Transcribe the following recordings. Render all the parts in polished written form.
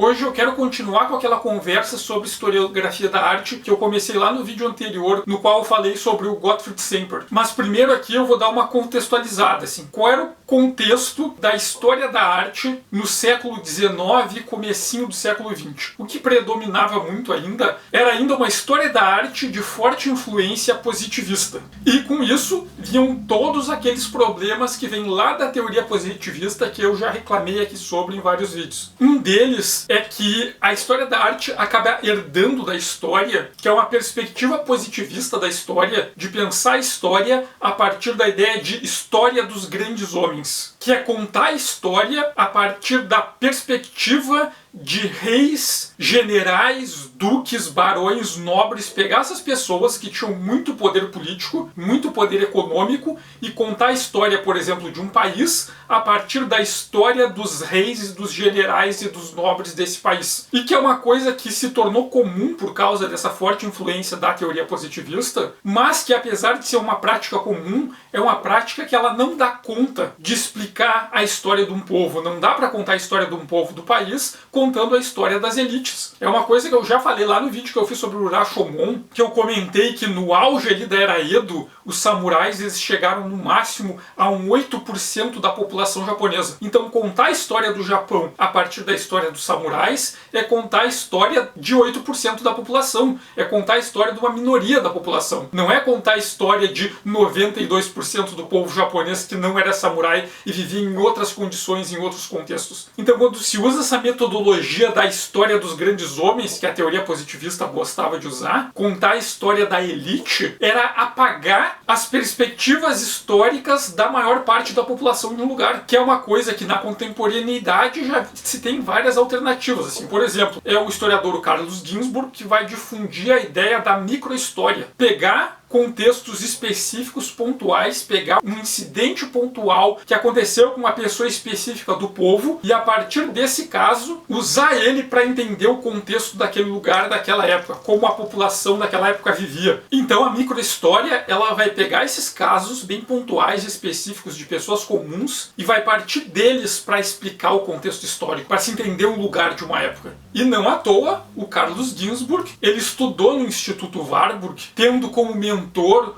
Hoje eu quero continuar com aquela conversa sobre historiografia da arte que eu comecei lá no vídeo anterior, no qual eu falei sobre o Gottfried Semper. Mas primeiro aqui eu vou dar uma contextualizada, assim, qual era o contexto da história da arte no século XIX e comecinho do século XX. O que predominava muito era ainda uma história da arte de forte influência positivista. E com isso vinham todos aqueles problemas que vêm lá da teoria positivista que eu já reclamei aqui sobre em vários vídeos. Um deles é que a história da arte acaba herdando da história, que é uma perspectiva positivista da história, de pensar a história a partir da ideia de história dos grandes homens, que é contar a história a partir da perspectiva de reis, generais, duques, barões, nobres, pegar essas pessoas que tinham muito poder político, muito poder econômico e contar a história, por exemplo, de um país a partir da história dos reis, dos generais e dos nobres desse país. E que é uma coisa que se tornou comum por causa dessa forte influência da teoria positivista, mas que apesar de ser uma prática comum, é uma prática que ela não dá conta de explicar a história de um povo. Não dá para contar a história de um povo do país contando a história das elites. É uma coisa que eu já falei lá no vídeo que eu fiz sobre o Rashomon, que eu comentei que no auge ali da Era Edo, os samurais eles chegaram no máximo a um 8% da população japonesa. Então contar a história do Japão a partir da história dos samurais é contar a história de 8% da população. É contar a história de uma minoria da população. Não é contar a história de 92% do povo japonês que não era samurai e vivia em outras condições, em outros contextos. Então quando se usa essa metodologia da história dos grandes homens, que a teoria positivista gostava de usar, contar a história da elite era apagar as perspectivas históricas da maior parte da população em um lugar, que é uma coisa que na contemporaneidade já se tem várias alternativas. Assim, por exemplo, é o historiador Carlos Ginzburg que vai difundir a ideia da microhistória. Pegar contextos específicos pontuais, pegar um incidente pontual que aconteceu com uma pessoa específica do povo e a partir desse caso usar ele para entender o contexto daquele lugar, daquela época, como a população daquela época vivia. Então a microhistória ela vai pegar esses casos bem pontuais, específicos de pessoas comuns e vai partir deles para explicar o contexto histórico, para se entender o lugar de uma época. E não à toa, o Carlos Ginzburg, ele estudou no Instituto Warburg, tendo como mentor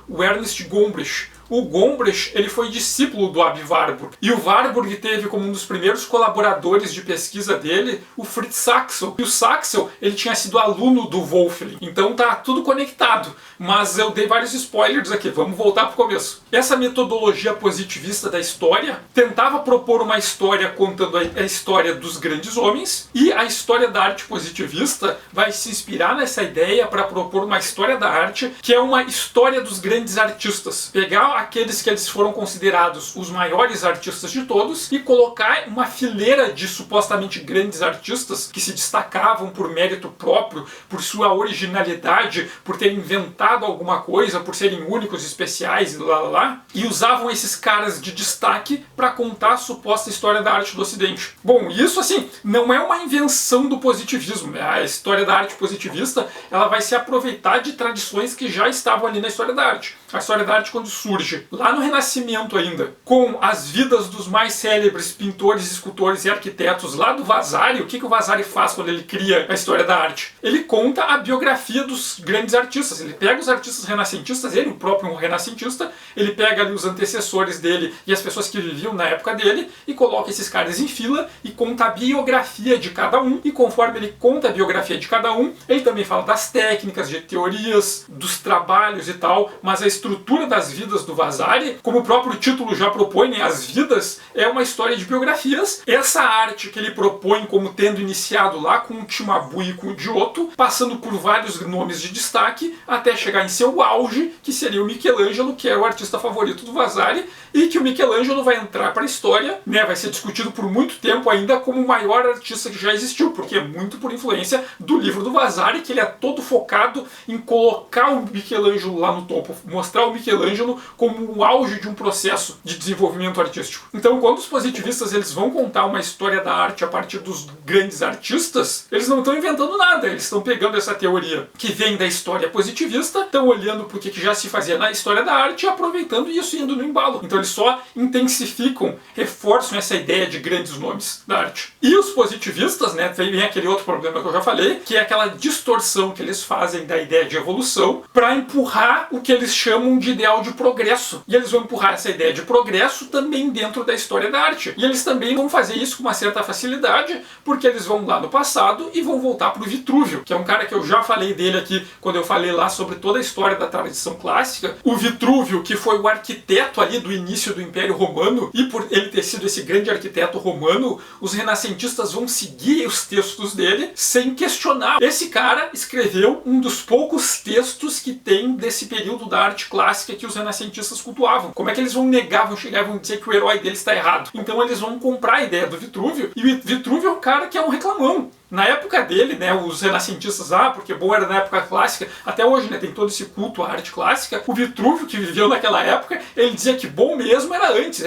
o Ernst Gombrich. O Gombrich ele foi discípulo do Aby Warburg. E o Warburg teve como um dos primeiros colaboradores de pesquisa dele o Fritz Saxel. E o Saxel ele tinha sido aluno do Wölffling. Então tá tudo conectado. Mas eu dei vários spoilers aqui. Vamos voltar para o começo. Essa metodologia positivista da história tentava propor uma história contando a história dos grandes homens. E a história da arte positivista vai se inspirar nessa ideia para propor uma história da arte que é uma história dos grandes artistas. Pegar aqueles que eles foram considerados os maiores artistas de todos e colocar uma fileira de supostamente grandes artistas que se destacavam por mérito próprio, por sua originalidade, por terem inventado alguma coisa, por serem únicos, especiais, e usavam esses caras de destaque para contar a suposta história da arte do Ocidente. Bom, isso assim não é uma invenção do positivismo. A história da arte positivista ela vai se aproveitar de tradições que já estavam ali na história da arte. A história da arte quando surge lá no Renascimento ainda, com as vidas dos mais célebres pintores, escultores e arquitetos lá do Vasari. O que o Vasari faz quando ele cria a história da arte? Ele conta a biografia dos grandes artistas. Ele pega os artistas renascentistas, ele, o próprio renascentista, ele pega ali os antecessores dele e as pessoas que viviam na época dele e coloca esses caras em fila e conta a biografia de cada um. E conforme ele conta a biografia de cada um, ele também fala das técnicas, de teorias, dos trabalhos e tal, mas a estrutura das vidas do Vasari, como o próprio título já propõe, né, as vidas, é uma história de biografias. Essa arte que ele propõe como tendo iniciado lá com o Cimabue e com o Giotto, passando por vários nomes de destaque, até chegar em seu auge, que seria o Michelangelo, que é o artista favorito do Vasari, e que o Michelangelo vai entrar para a história, né, vai ser discutido por muito tempo ainda como o maior artista que já existiu, porque é muito por influência do livro do Vasari, que ele é todo focado em colocar o Michelangelo lá no topo, mostrar o Michelangelo como como o auge de um processo de desenvolvimento artístico. Então, quando os positivistas eles vão contar uma história da arte a partir dos grandes artistas, eles não estão inventando nada, eles estão pegando essa teoria que vem da história positivista, estão olhando para o que já se fazia na história da arte e aproveitando isso e indo no embalo. Então eles só intensificam, reforçam essa ideia de grandes nomes da arte. E os positivistas, né, vem aquele outro problema que eu já falei, que é aquela distorção que eles fazem da ideia de evolução para empurrar o que eles chamam de ideal de progresso. E eles vão empurrar essa ideia de progresso também dentro da história da arte. E eles também vão fazer isso com uma certa facilidade, porque eles vão lá no passado e vão voltar para o Vitrúvio, que é um cara que eu já falei dele aqui quando eu falei lá sobre toda a história da tradição clássica. O Vitrúvio, que foi o arquiteto ali do início do Império Romano, e por ele ter sido esse grande arquiteto romano, os renascentistas vão seguir os textos dele sem questionar. Esse cara escreveu um dos poucos textos que tem desse período da arte clássica que os renascentistas cultuavam. Como é que eles vão negar, vão chegar e vão dizer que o herói deles está errado? Então eles vão comprar a ideia do Vitrúvio, e o Vitrúvio é um cara que é um reclamão. Na época dele, né, os renascentistas, porque bom era na época clássica, até hoje, né, tem todo esse culto à arte clássica. O Vitrúvio, que viveu naquela época, ele dizia que bom mesmo era antes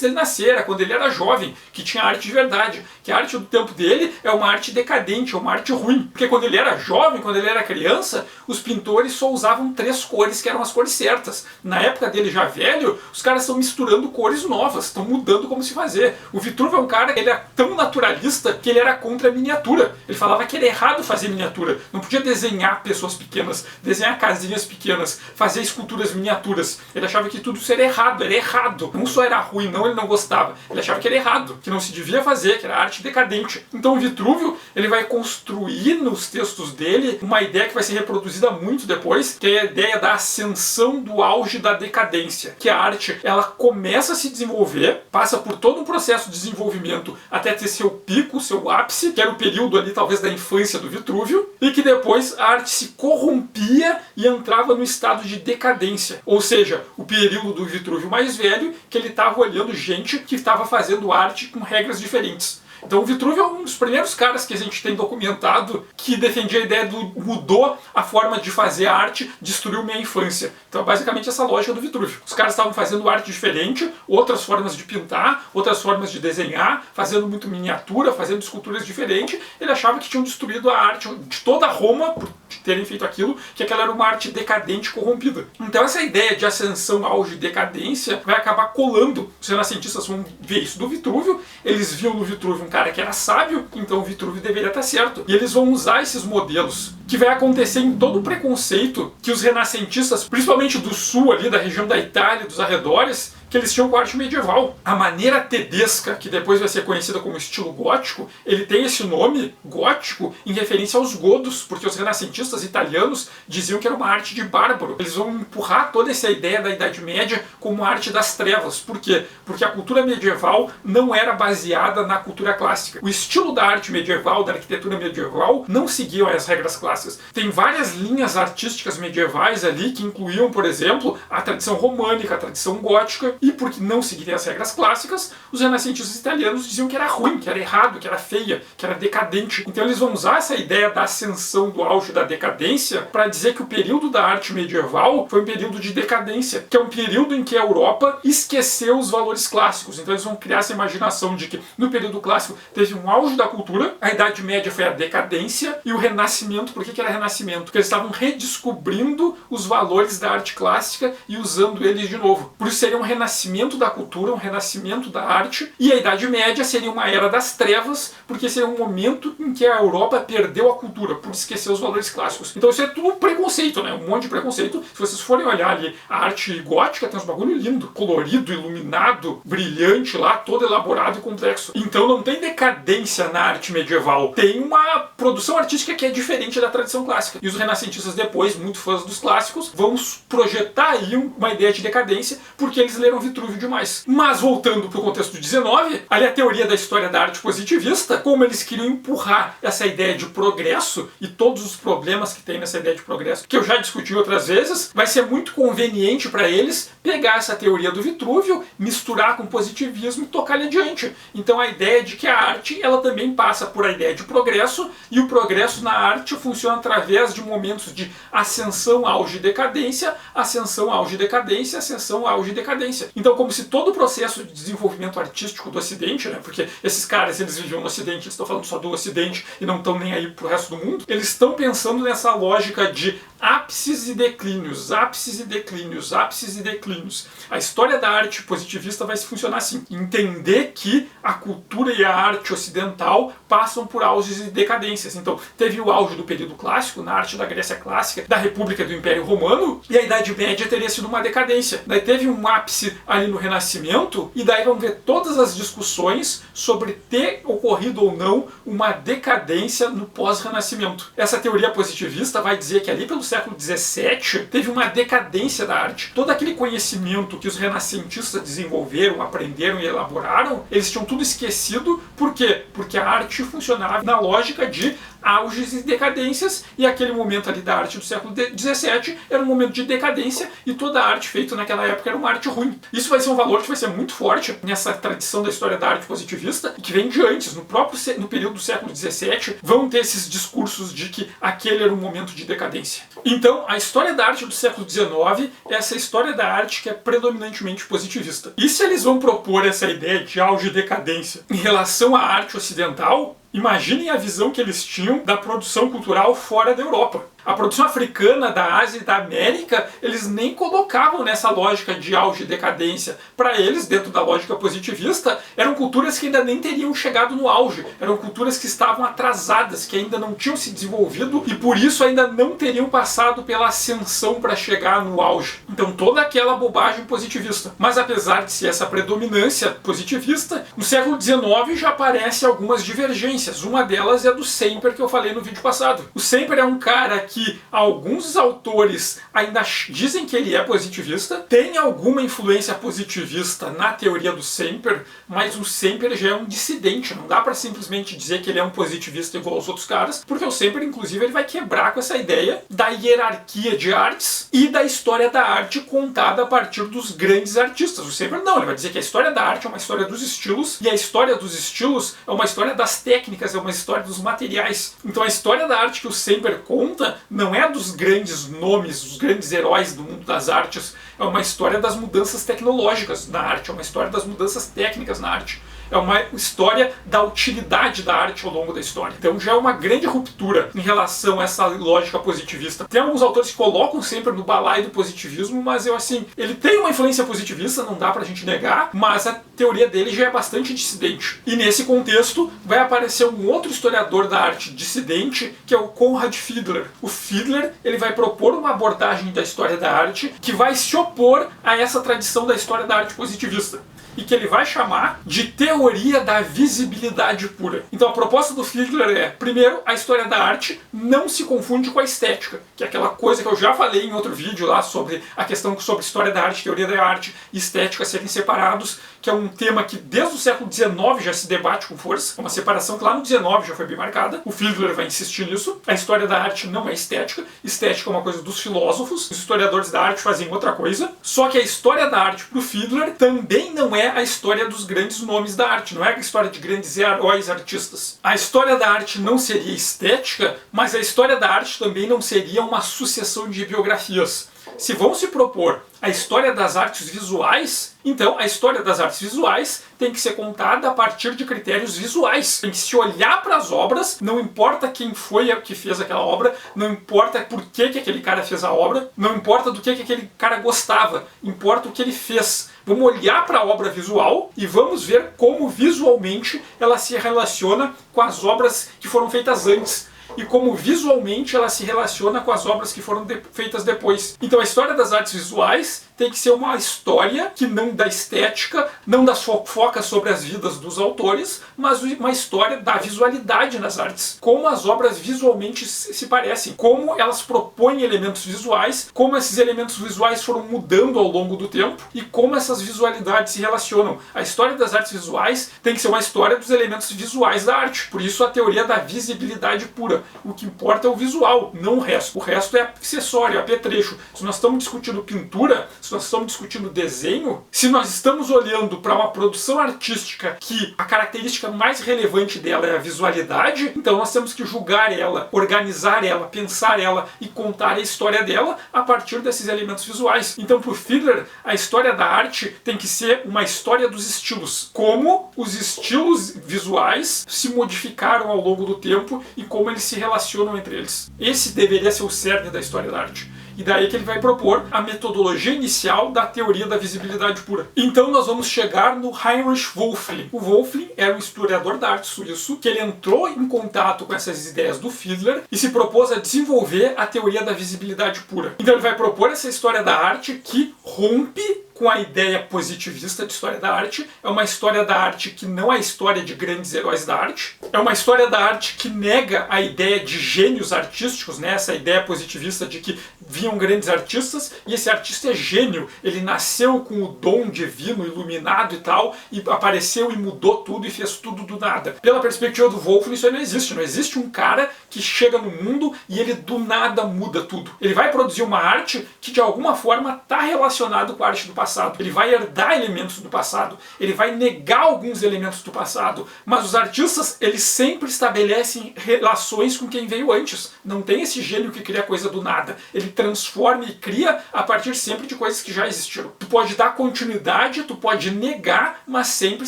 dele nascer, era quando ele era jovem, que tinha arte de verdade, que a arte do tempo dele é uma arte decadente, é uma arte ruim. Porque quando ele era jovem, quando ele era criança, os pintores só usavam 3 cores, que eram as cores certas. Na época dele já velho, os caras estão misturando cores novas, estão mudando como se fazer. O Vitrúvio é um cara, ele é tão naturalista que ele era contra a miniatura. Ele falava que era errado fazer miniatura. Não podia desenhar pessoas pequenas, desenhar casinhas pequenas, fazer esculturas miniaturas. Ele achava que tudo isso era errado, era errado. Não só era ruim, não, ele não gostava. Ele achava que era errado, que não se devia fazer, que era arte decadente. Então o Vitrúvio, ele vai construir nos textos dele uma ideia que vai ser reproduzida muito depois, que é a ideia da ascensão do auge da decadência. Que a arte, ela começa a se desenvolver, passa por todo um processo de desenvolvimento até ter seu pico, seu ápice, que era o período ali talvez da infância do Vitrúvio, e que depois a arte se corrompia e entrava no estado de decadência. Ou seja, o período do Vitrúvio mais velho, que ele estava olhando gente que estava fazendo arte com regras diferentes. Então o Vitrúvio é um dos primeiros caras que a gente tem documentado que defendia a ideia do mudou a forma de fazer arte, destruiu minha infância. Então é basicamente essa lógica do Vitrúvio. Os caras estavam fazendo arte diferente, outras formas de pintar, outras formas de desenhar, fazendo muito miniatura, fazendo esculturas diferentes. Ele achava que tinham destruído a arte de toda Roma por terem feito aquilo, que aquela era uma arte decadente, corrompida. Então essa ideia de ascensão, auge e decadência vai acabar colando. Os renascentistas vão ver isso do Vitrúvio, eles viam no Vitrúvio um cara que era sábio, então o Vitrúvio deveria estar certo. E eles vão usar esses modelos, que vai acontecer em todo o preconceito que os renascentistas, principalmente do sul ali, da região da Itália, dos arredores, que eles tinham com a arte medieval. A maneira tedesca, que depois vai ser conhecida como estilo gótico, ele tem esse nome, gótico, em referência aos godos, porque os renascentistas italianos diziam que era uma arte de bárbaro. Eles vão empurrar toda essa ideia da Idade Média como a arte das trevas. Por quê? Porque a cultura medieval não era baseada na cultura clássica. O estilo da arte medieval, da arquitetura medieval, não seguiam as regras clássicas. Tem várias linhas artísticas medievais ali que incluíam, por exemplo, a tradição românica, a tradição gótica, e porque não seguiriam as regras clássicas, os renascentistas italianos diziam que era ruim, que era errado, que era feia, que era decadente. Então eles vão usar essa ideia da ascensão do auge da decadência para dizer que o período da arte medieval foi um período de decadência, que é um período em que a Europa esqueceu os valores clássicos. Então eles vão criar essa imaginação de que no período clássico teve um auge da cultura, a Idade Média foi a decadência, e o Renascimento, por que era Renascimento? Porque eles estavam redescobrindo os valores da arte clássica e usando eles de novo. Por isso seria um renascimento da cultura, um renascimento da arte, e a Idade Média seria uma era das trevas, porque seria um momento em que a Europa perdeu a cultura, por esquecer os valores clássicos. Então isso é tudo preconceito, né? Um monte de preconceito. Se vocês forem olhar ali, a arte gótica tem uns bagulho lindo, colorido, iluminado, brilhante lá, todo elaborado e complexo. Então não tem decadência na arte medieval. Tem uma produção artística que é diferente da tradição clássica. E os renascentistas depois, muito fãs dos clássicos, vão projetar aí uma ideia de decadência, porque eles leram um Vitrúvio demais. Mas voltando para o contexto do 19, ali a teoria da história da arte positivista, como eles queriam empurrar essa ideia de progresso e todos os problemas que tem nessa ideia de progresso, que eu já discuti outras vezes, vai ser muito conveniente para eles pegar essa teoria do Vitrúvio, misturar com positivismo e tocar ali adiante. Então a ideia de que a arte, ela também passa por a ideia de progresso, e o progresso na arte funciona através de momentos de ascensão, auge e decadência, ascensão, auge e decadência, ascensão, auge e decadência. Então, como se todo o processo de desenvolvimento artístico do Ocidente, né, porque esses caras, eles viviam no Ocidente, eles estão falando só do Ocidente e não estão nem aí pro resto do mundo, eles estão pensando nessa lógica de ápices e declínios, ápices e declínios, ápices e declínios. A história da arte positivista vai funcionar assim: entender que a cultura e a arte ocidental passam por auges e decadências. Então, teve o auge do período clássico, na arte da Grécia clássica, da República do Império Romano, e a Idade Média teria sido uma decadência. Daí teve um ápice ali no Renascimento, e daí vamos ver todas as discussões sobre ter ocorrido ou não uma decadência no pós-Renascimento. Essa teoria positivista vai dizer que ali pelo século XVII teve uma decadência da arte. Todo aquele conhecimento que os renascentistas desenvolveram, aprenderam e elaboraram, eles tinham tudo esquecido. Por quê? Porque a arte funcionava na lógica de auges e decadências, e aquele momento ali da arte do século XVII era um momento de decadência, e toda a arte feita naquela época era uma arte ruim. Isso vai ser um valor que vai ser muito forte nessa tradição da história da arte positivista, que vem de antes. No período do século XVII vão ter esses discursos de que aquele era um momento de decadência. Então, a história da arte do século XIX é essa história da arte que é predominantemente positivista. E se eles vão propor essa ideia de auge e decadência em relação à arte ocidental, imaginem a visão que eles tinham da produção cultural fora da Europa. A produção africana, da Ásia e da América, eles nem colocavam nessa lógica de auge e decadência. Para eles, dentro da lógica positivista, eram culturas que ainda nem teriam chegado no auge. Eram culturas que estavam atrasadas, que ainda não tinham se desenvolvido e por isso ainda não teriam passado pela ascensão para chegar no auge. Então toda aquela bobagem positivista. Mas apesar de ser essa predominância positivista, no século XIX já aparecem algumas divergências. Uma delas é do Semper, que eu falei no vídeo passado. O Semper é um cara que alguns autores ainda dizem que ele é positivista, tem alguma influência positivista na teoria do Semper, mas o Semper já é um dissidente. Não dá para simplesmente dizer que ele é um positivista igual aos outros caras, porque o Semper, inclusive, ele vai quebrar com essa ideia da hierarquia de artes e da história da arte contada a partir dos grandes artistas. O Semper não, ele vai dizer que a história da arte é uma história dos estilos, e a história dos estilos é uma história das técnicas, é uma história dos materiais. Então a história da arte que o Semper conta não é dos grandes nomes, dos grandes heróis do mundo das artes, é uma história das mudanças tecnológicas na arte, é uma história das mudanças técnicas na arte. É uma história da utilidade da arte ao longo da história. Então já é uma grande ruptura em relação a essa lógica positivista. Tem alguns autores que colocam sempre no balaio do positivismo, mas ele tem uma influência positivista, não dá pra gente negar, mas a teoria dele já é bastante dissidente. E nesse contexto vai aparecer um outro historiador da arte dissidente, que é o Conrad Fiedler. O Fiedler, ele vai propor uma abordagem da história da arte que vai se opor a essa tradição da história da arte positivista, e que ele vai chamar de teoria da visibilidade pura. Então a proposta do Fiedler é, primeiro, a história da arte não se confunde com a estética, que é aquela coisa que eu já falei em outro vídeo lá sobre a questão sobre história da arte, teoria da arte e estética serem separados, que é um tema que desde o século XIX já se debate com força, uma separação que lá no XIX já foi bem marcada. O Fiedler vai insistir nisso. A história da arte não é estética, estética é uma coisa dos filósofos, os historiadores da arte fazem outra coisa, só que a história da arte para o Fiedler também não é a história dos grandes nomes da arte, não é a história de grandes heróis artistas. A história da arte não seria estética, mas a história da arte também não seria uma sucessão de biografias. Se vão se propor a história das artes visuais, então a história das artes visuais tem que ser contada a partir de critérios visuais. Tem que se olhar para as obras, não importa quem foi que fez aquela obra, não importa por que aquele cara fez a obra, não importa do que aquele cara gostava, importa o que ele fez. Vamos olhar para a obra visual e vamos ver como visualmente ela se relaciona com as obras que foram feitas antes, e como visualmente ela se relaciona com as obras que foram feitas depois. Então a história das artes visuais tem que ser uma história que não da estética, não das fofocas sobre as vidas dos autores, mas uma história da visualidade nas artes. Como as obras visualmente se parecem, como elas propõem elementos visuais, como esses elementos visuais foram mudando ao longo do tempo e como essas visualidades se relacionam. A história das artes visuais tem que ser uma história dos elementos visuais da arte. Por isso a teoria da visibilidade pura. O que importa é o visual, não o resto. O resto é acessório, é apetrecho. Se nós estamos discutindo pintura, se nós estamos discutindo desenho, se nós estamos olhando para uma produção artística que a característica mais relevante dela é a visualidade, então nós temos que julgar ela, organizar ela, pensar ela e contar a história dela a partir desses elementos visuais. Então, para o Fiedler, a história da arte tem que ser uma história dos estilos. Como os estilos visuais se modificaram ao longo do tempo e como eles se relacionam entre eles. Esse deveria ser o cerne da história da arte. E daí que ele vai propor a metodologia inicial da teoria da visibilidade pura. Então nós vamos chegar no Heinrich Wölfflin. O Wölfflin era um historiador da arte suíço que ele entrou em contato com essas ideias do Fiedler e se propôs a desenvolver a teoria da visibilidade pura. Então ele vai propor essa história da arte que rompe com a ideia positivista de história da arte. É uma história da arte que não é história de grandes heróis da arte. É uma história da arte que nega a ideia de gênios artísticos, né? Essa ideia positivista de que vinham grandes artistas e esse artista é gênio. Ele nasceu com o dom divino, iluminado e tal, e apareceu e mudou tudo e fez tudo do nada. Pela perspectiva do Wölfflin, isso aí não existe. Não existe um cara que chega no mundo e ele do nada muda tudo. Ele vai produzir uma arte que de alguma forma está relacionado com a arte do passado. Ele vai herdar elementos do passado, ele vai negar alguns elementos do passado, mas os artistas, eles sempre estabelecem relações com quem veio antes. Não tem esse gênio que cria coisa do nada. Ele transforma e cria a partir sempre de coisas que já existiram. Tu pode dar continuidade, tu pode negar, mas sempre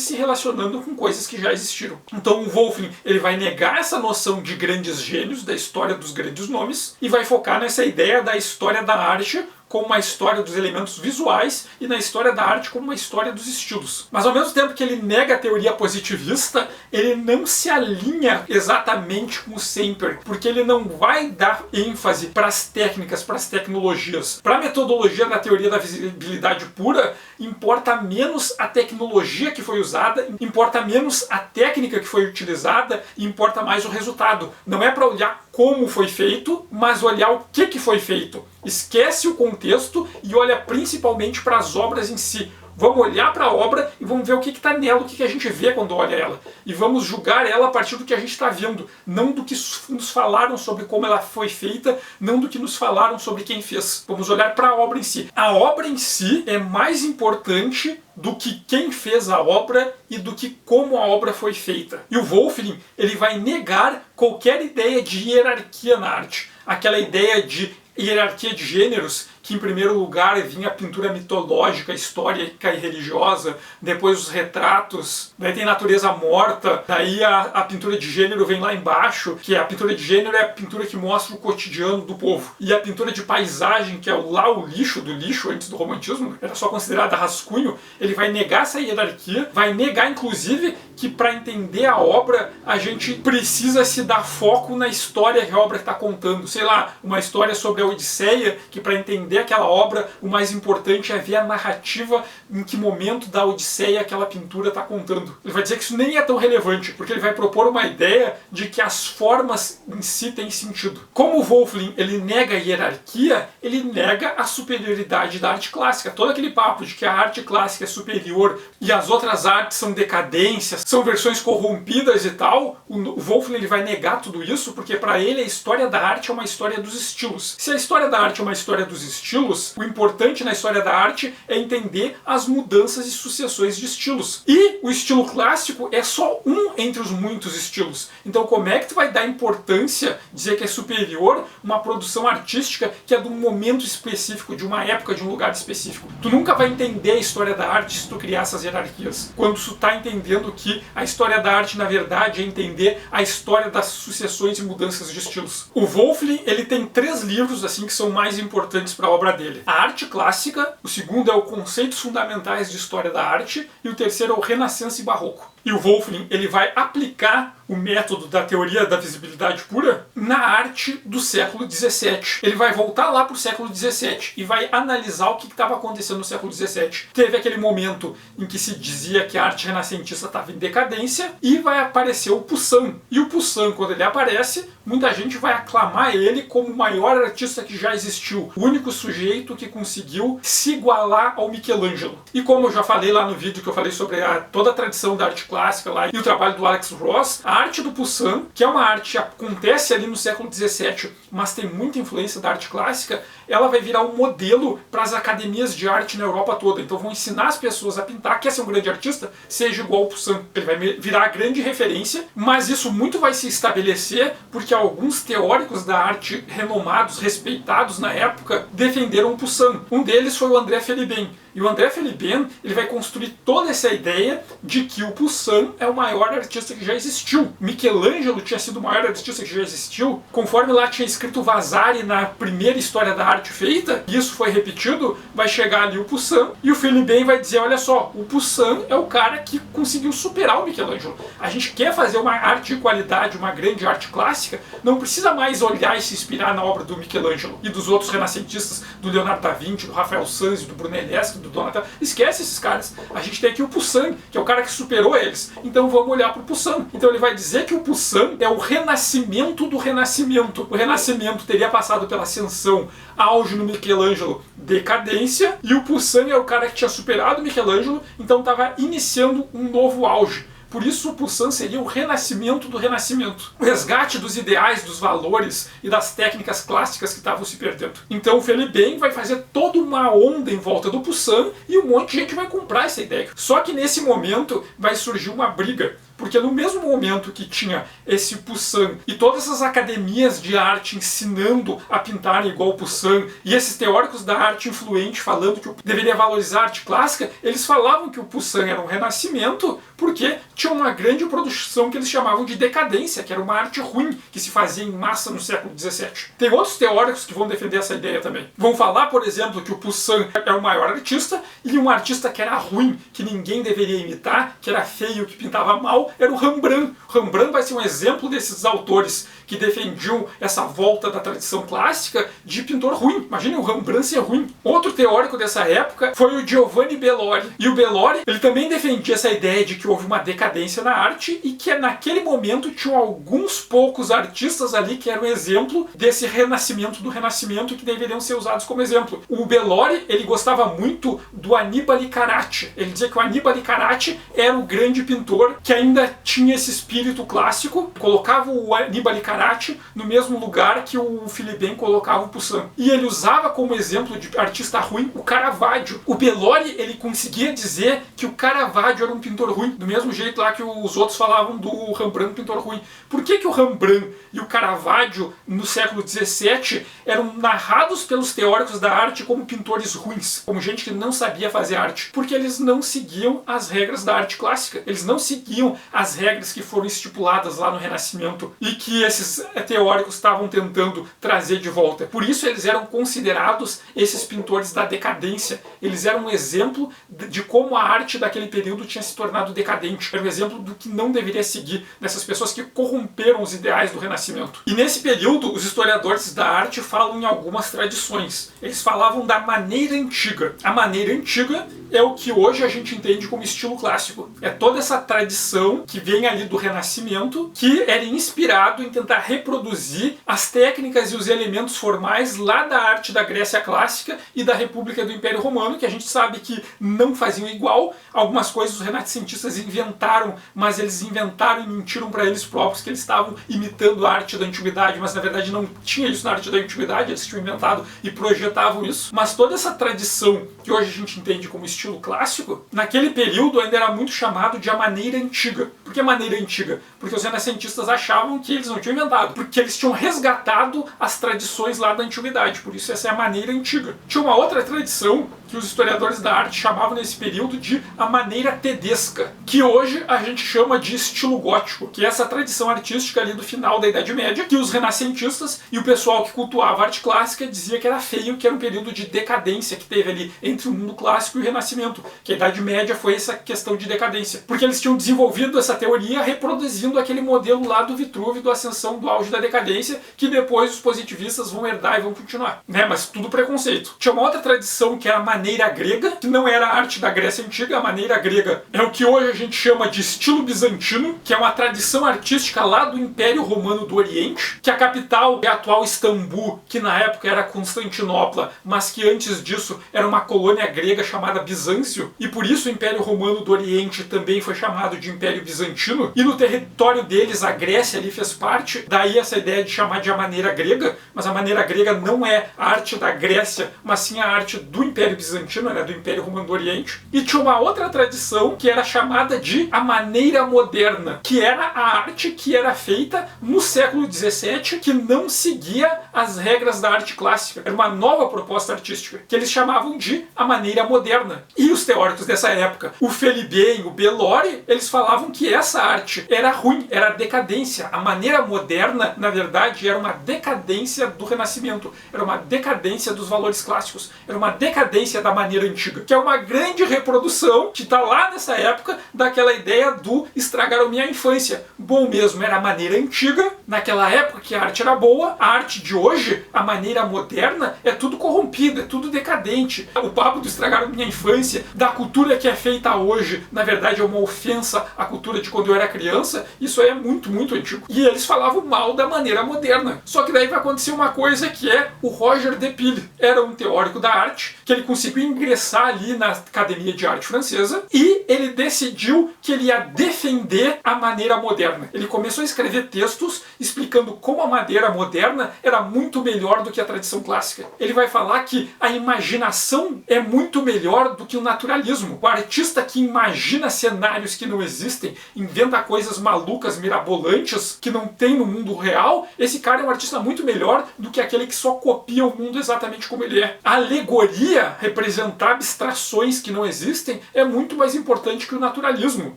se relacionando com coisas que já existiram. Então o Wölfflin, ele vai negar essa noção de grandes gênios, da história dos grandes nomes, e vai focar nessa ideia da história da arte como uma história dos elementos visuais e na história da arte como uma história dos estilos. Mas ao mesmo tempo que ele nega a teoria positivista, ele não se alinha exatamente com o Semper, porque ele não vai dar ênfase para as técnicas, para as tecnologias. Para a metodologia da teoria da visibilidade pura, importa menos a tecnologia que foi usada, importa menos a técnica que foi utilizada e importa mais o resultado. Não é para olhar como foi feito, mas olhar o que foi feito. Esquece o contexto e olha principalmente para as obras em si. Vamos olhar para a obra e vamos ver o que está nela, o que a gente vê quando olha ela. E vamos julgar ela a partir do que a gente está vendo, não do que nos falaram sobre como ela foi feita, não do que nos falaram sobre quem fez. Vamos olhar para a obra em si. A obra em si é mais importante do que quem fez a obra e do que como a obra foi feita. E o Wölfflin, ele vai negar qualquer ideia de hierarquia na arte. Aquela ideia de hierarquia de gêneros, que em primeiro lugar vinha a pintura mitológica, histórica e religiosa, depois os retratos, daí tem natureza morta, daí a pintura de gênero vem lá embaixo, que a pintura de gênero é a pintura que mostra o cotidiano do povo. E a pintura de paisagem, que é lá o lixo do lixo antes do romantismo, era só considerada rascunho, ele vai negar essa hierarquia, vai negar inclusive que para entender a obra a gente precisa se dar foco na história que a obra está contando. Sei lá, uma história sobre a Odisseia, que para entender aquela obra o mais importante é ver a narrativa em que momento da Odisseia aquela pintura está contando. Ele vai dizer que isso nem é tão relevante, porque ele vai propor uma ideia de que as formas em si têm sentido. Como o Wölfflin ele nega a hierarquia, ele nega a superioridade da arte clássica. Todo aquele papo de que a arte clássica é superior e as outras artes são decadências, são versões corrompidas e tal, o Wölfflin ele vai negar tudo isso, porque para ele a história da arte é uma história dos estilos. Se a história da arte é uma história dos estilos, o importante na história da arte é entender as mudanças e sucessões de estilos. E o estilo clássico é só um entre os muitos estilos. Então como é que tu vai dar importância, dizer que é superior uma produção artística que é de um momento específico, de uma época, de um lugar específico? Tu nunca vai entender a história da arte se tu criar essas hierarquias. Quando tu tá entendendo que a história da arte, na verdade, é entender a história das sucessões e mudanças de estilos. O Wölfflin, ele tem 3 livros assim que são mais importantes para a obra dele. A Arte Clássica, o segundo é o Conceitos Fundamentais de História da Arte e o terceiro é o Renascença e Barroco. E o Wolfling, ele vai aplicar o método da teoria da visibilidade pura na arte do século XVII. Ele vai voltar lá para o século XVII e vai analisar o que estava acontecendo no século XVII. Teve aquele momento em que se dizia que a arte renascentista estava em decadência e vai aparecer o Poussin. E o Poussin, quando ele aparece, muita gente vai aclamar ele como o maior artista que já existiu. O único sujeito que conseguiu se igualar ao Michelangelo. E como eu já falei lá no vídeo que eu falei sobre toda a tradição da arte clássica lá e o trabalho do Alex Ross, a arte do Poussin, que é uma arte que acontece ali no século XVII, mas tem muita influência da arte clássica, ela vai virar um modelo para as academias de arte na Europa toda. Então vão ensinar as pessoas a pintar, quer ser um grande artista, seja igual ao Poussin. Ele vai virar a grande referência, mas isso muito vai se estabelecer porque alguns teóricos da arte renomados, respeitados na época, defenderam o Poussin. Um deles foi o André Felibem. E o André Felibem, ele vai construir toda essa ideia de que o Poussin é o maior artista que já existiu. Michelangelo tinha sido o maior artista que já existiu. Conforme lá tinha escrito Vasari na primeira história da arte feita, e isso foi repetido, vai chegar ali o Poussin, e o Felibem vai dizer, olha só, o Poussin é o cara que conseguiu superar o Michelangelo. A gente quer fazer uma arte de qualidade, uma grande arte clássica, não precisa mais olhar e se inspirar na obra do Michelangelo e dos outros renascentistas, do Leonardo da Vinci, do Rafael Sanzio, do Brunelleschi, do Donatello. Esquece esses caras. A gente tem aqui o Poussin, que é o cara que superou eles. Então vamos olhar para o Poussin. Então ele vai dizer que o Poussin é o renascimento do renascimento. O renascimento teria passado pela ascensão, auge no Michelangelo, decadência, e o Poussin é o cara que tinha superado o Michelangelo, então estava iniciando um novo auge. Por isso o Poussin seria o renascimento do renascimento. O resgate dos ideais, dos valores e das técnicas clássicas que estavam se perdendo. Então o Felibem vai fazer toda uma onda em volta do Poussin e um monte de gente vai comprar essa ideia. Só que nesse momento vai surgir uma briga. Porque no mesmo momento que tinha esse Poussin e todas essas academias de arte ensinando a pintar igual o Poussin, e esses teóricos da arte influente falando que deveria valorizar a arte clássica, eles falavam que o Poussin era um renascimento porque tinha uma grande produção que eles chamavam de decadência, que era uma arte ruim que se fazia em massa no século XVII. Tem outros teóricos que vão defender essa ideia também. Vão falar, por exemplo, que o Poussin é o maior artista e um artista que era ruim, que ninguém deveria imitar, que era feio, que pintava mal, era o Rembrandt. Rembrandt vai ser um exemplo desses autores que defendiam essa volta da tradição clássica de pintor ruim. Imagine o Rembrandt ser ruim. Outro teórico dessa época foi o Giovanni Bellori. E o Bellori, ele também defendia essa ideia de que houve uma decadência na arte e que naquele momento tinham alguns poucos artistas ali que eram exemplo desse renascimento do renascimento que deveriam ser usados como exemplo. O Bellori, ele gostava muito do Annibale Carracci. Ele dizia que o Annibale Carracci era o grande pintor que ainda tinha esse espírito clássico, colocava o Annibale Carracci no mesmo lugar que o Felibem colocava o Poussin. E ele usava como exemplo de artista ruim o Caravaggio. O Bellori, ele conseguia dizer que o Caravaggio era um pintor ruim, do mesmo jeito lá que os outros falavam do Rembrandt pintor ruim. Por que o Rembrandt e o Caravaggio no século XVII eram narrados pelos teóricos da arte como pintores ruins, como gente que não sabia fazer arte? Porque eles não seguiam as regras da arte clássica. Eles não seguiam as regras que foram estipuladas lá no Renascimento e que esses teóricos estavam tentando trazer de volta. Por isso eles eram considerados esses pintores da decadência. Eles eram um exemplo de como a arte daquele período tinha se tornado decadente. Era um exemplo do que não deveria seguir, dessas pessoas que corromperam os ideais do Renascimento. E nesse período, os historiadores da arte falam em algumas tradições. Eles falavam da maneira antiga. A maneira antiga é o que hoje a gente entende como estilo clássico. É toda essa tradição que vem ali do Renascimento, que era inspirado em tentar reproduzir as técnicas e os elementos formais lá da arte da Grécia Clássica e da República do Império Romano, que a gente sabe que não faziam igual. Algumas coisas os renascentistas inventaram, mas eles inventaram e mentiram para eles próprios que eles estavam imitando a arte da antiguidade, mas na verdade não tinha isso na arte da antiguidade, eles tinham inventado e projetavam isso. Mas toda essa tradição que hoje a gente entende como estilo clássico, naquele período ainda era muito chamado de a maneira antiga. Por que maneira antiga? Porque os renascentistas achavam que eles não tinham inventado, porque eles tinham resgatado as tradições lá da antiguidade, por isso essa é a maneira antiga. Tinha uma outra tradição que os historiadores da arte chamavam nesse período de a maneira tedesca. que hoje a gente chama de estilo gótico, que é essa tradição artística ali do final da Idade Média, que os renascentistas e o pessoal que cultuava a arte clássica dizia que era feio, que era um período de decadência que teve ali entre o mundo clássico e o Renascimento, que a Idade Média foi essa questão de decadência, porque eles tinham desenvolvido essa teoria reproduzindo aquele modelo lá do Vitrúvio, da ascensão do auge da decadência, que depois os positivistas vão herdar e vão continuar, né? Mas tudo preconceito. Tinha uma outra tradição que era a maneira grega, que não era a arte da Grécia Antiga. A maneira grega é o que hoje a gente chama de estilo bizantino, que é uma tradição artística lá do Império Romano do Oriente, que a capital é a atual Istambul, que na época era Constantinopla, mas que antes disso era uma colônia grega chamada Bizâncio, e por isso o Império Romano do Oriente também foi chamado de Império Bizantino, e no território deles a Grécia ali fez parte, daí essa ideia de chamar de a maneira grega, mas a maneira grega não é a arte da Grécia, mas sim a arte do Império Bizantino, né, do Império Romano do Oriente. E tinha uma outra tradição que era chamada de a maneira moderna, que era a arte que era feita no século XVII, que não seguia as regras da arte clássica. Era uma nova proposta artística, que eles chamavam de a maneira moderna. E os teóricos dessa época, o Feliben, o Bellori, eles falavam que essa arte era ruim, era decadência. A maneira moderna, na verdade, era uma decadência do Renascimento, era uma decadência dos valores clássicos, era uma decadência da maneira antiga, que é uma grande reprodução que está lá nessa época daquela ideia do estragaram minha infância. Bom mesmo era a maneira antiga, naquela época que a arte era boa. A arte de hoje, a maneira moderna, é tudo corrompido, é tudo decadente. O papo do estragaram minha infância, da cultura que é feita hoje, na verdade é uma ofensa à cultura de quando eu era criança, isso é muito, muito antigo. E eles falavam mal da maneira moderna. Só que daí vai acontecer uma coisa que é o Roger de Pile. Era um teórico da arte, que ele conseguiu ingressar ali na Academia de Arte Francesa, e ele decidiu que ele ia defender a maneira moderna. Ele começou a escrever textos explicando como a maneira moderna era muito melhor do que a tradição clássica. Ele vai falar que a imaginação é muito melhor do que o naturalismo. O artista que imagina cenários que não existem, inventa coisas malucas, mirabolantes, que não tem no mundo real, esse cara é um artista muito melhor do que aquele que só copia o mundo exatamente como ele é. A alegoria, representar abstrações que não existem, é muito mais importante que o naturalismo.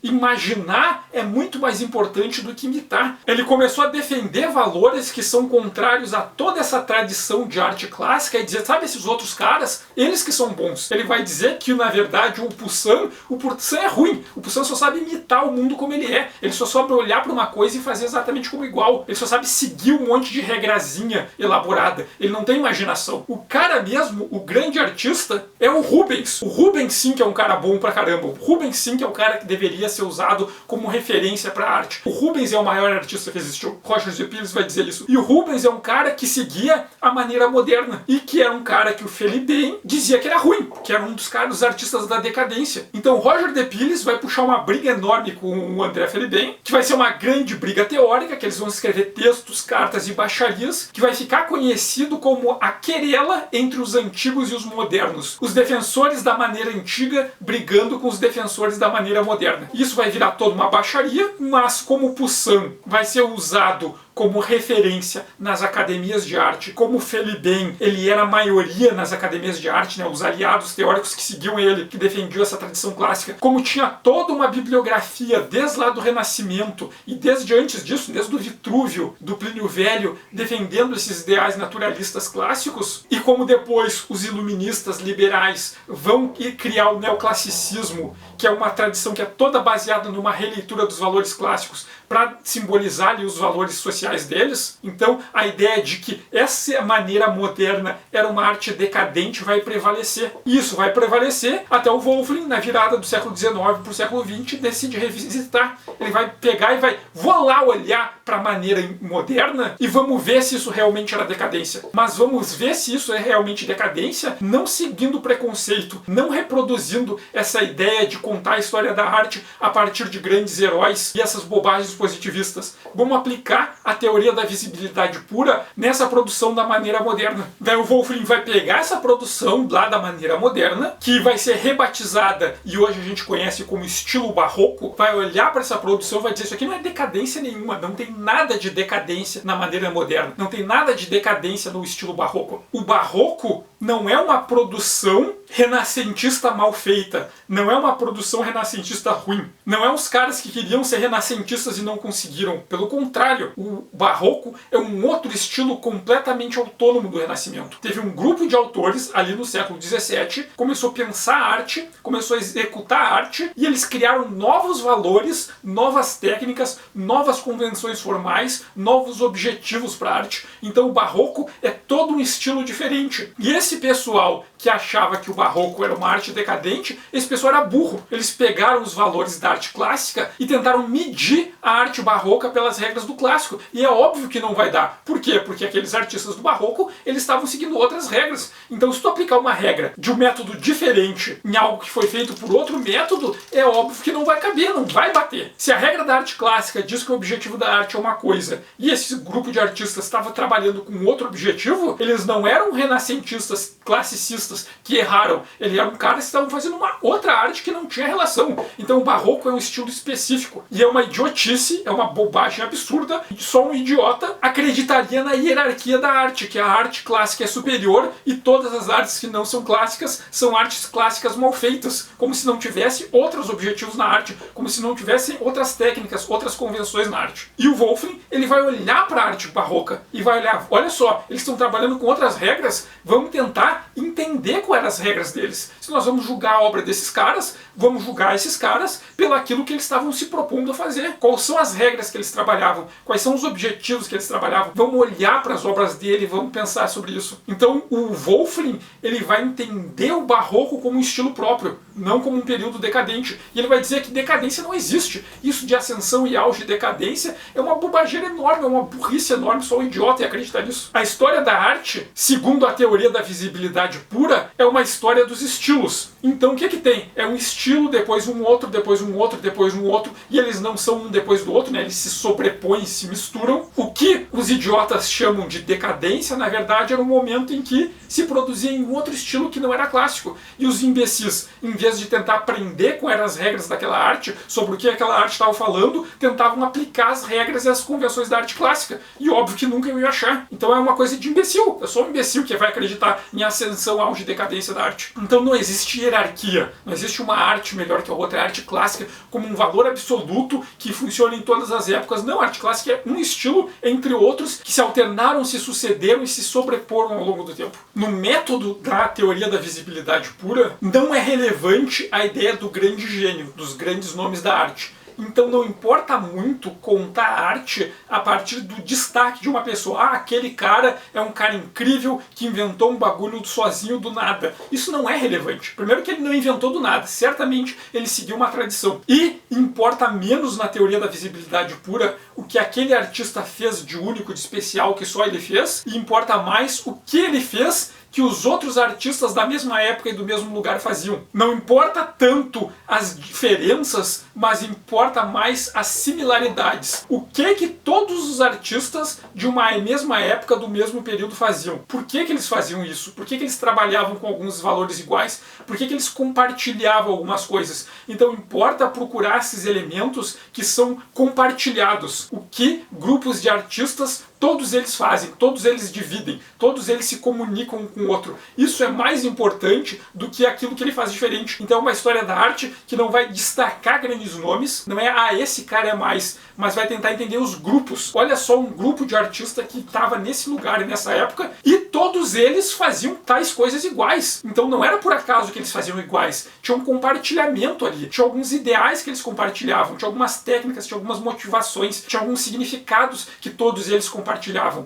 Imaginar é muito mais importante do que imitar. Ele começou a defender valores que são contrários a toda essa tradição de arte clássica e dizer, sabe, esses outros caras, eles que são bons. Ele vai dizer que, na verdade, o Poussin é ruim. O Poussin só sabe imitar o mundo como ele é. Ele só sabe olhar para uma coisa e fazer exatamente como igual. Ele só sabe seguir um monte de regrazinha elaborada. Ele não tem imaginação. O cara mesmo, o grande artista, é o Rubens. O Rubens sim que é um cara bom pra caramba. O Rubens sim que é o cara que deveria ser usado como referência pra arte. O Rubens é o maior artista que existiu. Roger de Pires vai dizer isso. E o Rubens é um cara que seguia a maneira moderna. E que era um cara que o Feliben dizia que era ruim. Que era um dos caras, dos artistas da decadência. Então Roger de Pires vai puxar uma briga enorme com o André Feliben, que vai ser uma grande briga teórica, que eles vão escrever textos, cartas e baixarias, que vai ficar conhecido como a querela entre os antigos e os modernos. Os defensores da maneira antiga brigando com os defensores da maneira moderna. Isso vai virar toda uma baixaria, mas como o Poussin vai ser usado como referência nas academias de arte, como Feliben, ele era a maioria nas academias de arte, né, os aliados teóricos que seguiam ele, que defendiam essa tradição clássica, como tinha toda uma bibliografia desde lá do Renascimento e desde antes disso, desde o Vitrúvio, do Plínio Velho, defendendo esses ideais naturalistas clássicos, e como depois os iluministas liberais vão criar o neoclassicismo, que é uma tradição que é toda baseada numa releitura dos valores clássicos para simbolizar ali os valores sociais deles. Então a ideia de que essa maneira moderna era uma arte decadente vai prevalecer. E isso vai prevalecer até o Wolfling, na virada do século XIX para o século XX, decide revisitar. Ele vai pegar e vai, vou lá olhar para a maneira moderna e vamos ver se isso realmente era decadência. Mas vamos ver se isso é realmente decadência, não seguindo preconceito, não reproduzindo essa ideia de contar a história da arte a partir de grandes heróis e essas bobagens positivistas. Vamos aplicar a teoria da visibilidade pura nessa produção da maneira moderna. Daí o Wolfling vai pegar essa produção lá da maneira moderna, que vai ser rebatizada e hoje a gente conhece como estilo barroco, vai olhar para essa produção e vai dizer, isso aqui não é decadência nenhuma, não tem nada de decadência na maneira moderna, não tem nada de decadência no estilo barroco. O barroco não é uma produção renascentista mal feita, não é uma produção renascentista ruim, não é os caras que queriam ser renascentistas e não conseguiram. Pelo contrário, o barroco é um outro estilo completamente autônomo do Renascimento. Teve um grupo de autores ali no século XVII, começou a pensar a arte, começou a executar a arte, e eles criaram novos valores, novas técnicas, novas convenções formais, novos objetivos para a arte. Então o barroco é todo um estilo diferente. E esse pessoal que achava que o barroco era uma arte decadente, esse pessoal era burro. Eles pegaram os valores da arte clássica e tentaram medir a arte barroca pelas regras do clássico. E é óbvio que não vai dar. Por quê? Porque aqueles artistas do barroco, eles estavam seguindo outras regras. Então se tu aplicar uma regra de um método diferente em algo que foi feito por outro método, é óbvio que não vai caber, não vai bater. Se a regra da arte clássica diz que o objetivo da arte é uma coisa, e esse grupo de artistas estava trabalhando com outro objetivo, eles não eram renascentistas classicistas que erraram, eles eram caras que estavam fazendo uma outra arte que não tinha relação. Então o barroco é um estilo específico, e é uma idiotice, é uma bobagem absurda, e só um idiota acreditaria na hierarquia da arte, que a arte clássica é superior e todas as artes que não são clássicas são artes clássicas mal feitas, como se não tivesse outros objetivos na arte, como se não tivessem outras técnicas, outras convenções na arte. E o Wolffling, ele vai olhar para a arte barroca e vai olhar, olha só, eles estão trabalhando com outras regras, vamos tentar entender quais eram as regras deles. Se nós vamos julgar a obra desses caras, vamos julgar esses caras pelo aquilo que eles estavam se propondo a fazer. Quais são as regras que eles trabalhavam? Quais são os objetivos que eles trabalhavam? Vamos olhar para as obras dele e vamos pensar sobre isso. Então o Wolffling, ele vai entender o barroco como um estilo próprio, não como um período decadente. E ele vai dizer que decadência não existe. Isso de ascensão e auge e decadência é uma bobageira enorme, é uma burrice enorme, só um idiota ia acreditar nisso. A história da arte, segundo a teoria da visibilidade pura, é uma história dos estilos. Então o que tem? É um estilo, depois um outro, depois um outro, depois um outro, e eles não são um depois do outro, né? Eles se sobrepõem, se misturam. O que os idiotas chamam de decadência, na verdade, era um momento em que se produzia em um outro estilo que não era clássico. E os imbecis, em vez de tentar aprender quais eram as regras daquela arte, sobre o que aquela arte estava falando, tentavam aplicar as regras e as convenções da arte clássica. E óbvio que nunca iam achar. Então é uma coisa de imbecil. É só um imbecil que vai acreditar em ascensão, auge e decadência da arte. Então não existe hierarquia. Não existe uma arte melhor que a outra. A arte clássica como um valor absoluto que funciona em todas as épocas. Não, a arte clássica é um estilo entre outros que se alternaram, se sucederam e se sobreporam ao longo do tempo. No método da teoria da visibilidade pura, não é relevante a ideia do grande gênio, dos grandes nomes da arte. Então não importa muito contar a arte a partir do destaque de uma pessoa. Ah, aquele cara é um cara incrível que inventou um bagulho sozinho do nada. Isso não é relevante. Primeiro que ele não inventou do nada. Certamente ele seguiu uma tradição. E importa menos na teoria da visibilidade pura o que aquele artista fez de único, de especial, que só ele fez. E importa mais o que ele fez que os outros artistas da mesma época e do mesmo lugar faziam. Não importa tanto as diferenças, mas importa mais as similaridades. O que todos os artistas de uma mesma época, do mesmo período faziam? Por que eles faziam isso? Por que eles trabalhavam com alguns valores iguais? Por que eles compartilhavam algumas coisas? Então importa procurar esses elementos que são compartilhados. O que grupos de artistas todos eles fazem, todos eles dividem, todos eles se comunicam com o outro. Isso é mais importante do que aquilo que ele faz diferente. Então é uma história da arte que não vai destacar grandes nomes, não é, esse cara é mais, mas vai tentar entender os grupos. Olha só um grupo de artistas que estava nesse lugar e nessa época, e todos eles faziam tais coisas iguais. Então não era por acaso que eles faziam iguais. Tinha um compartilhamento ali, tinha alguns ideais que eles compartilhavam, tinha algumas técnicas, tinha algumas motivações, tinha alguns significados que todos eles compartilhavam.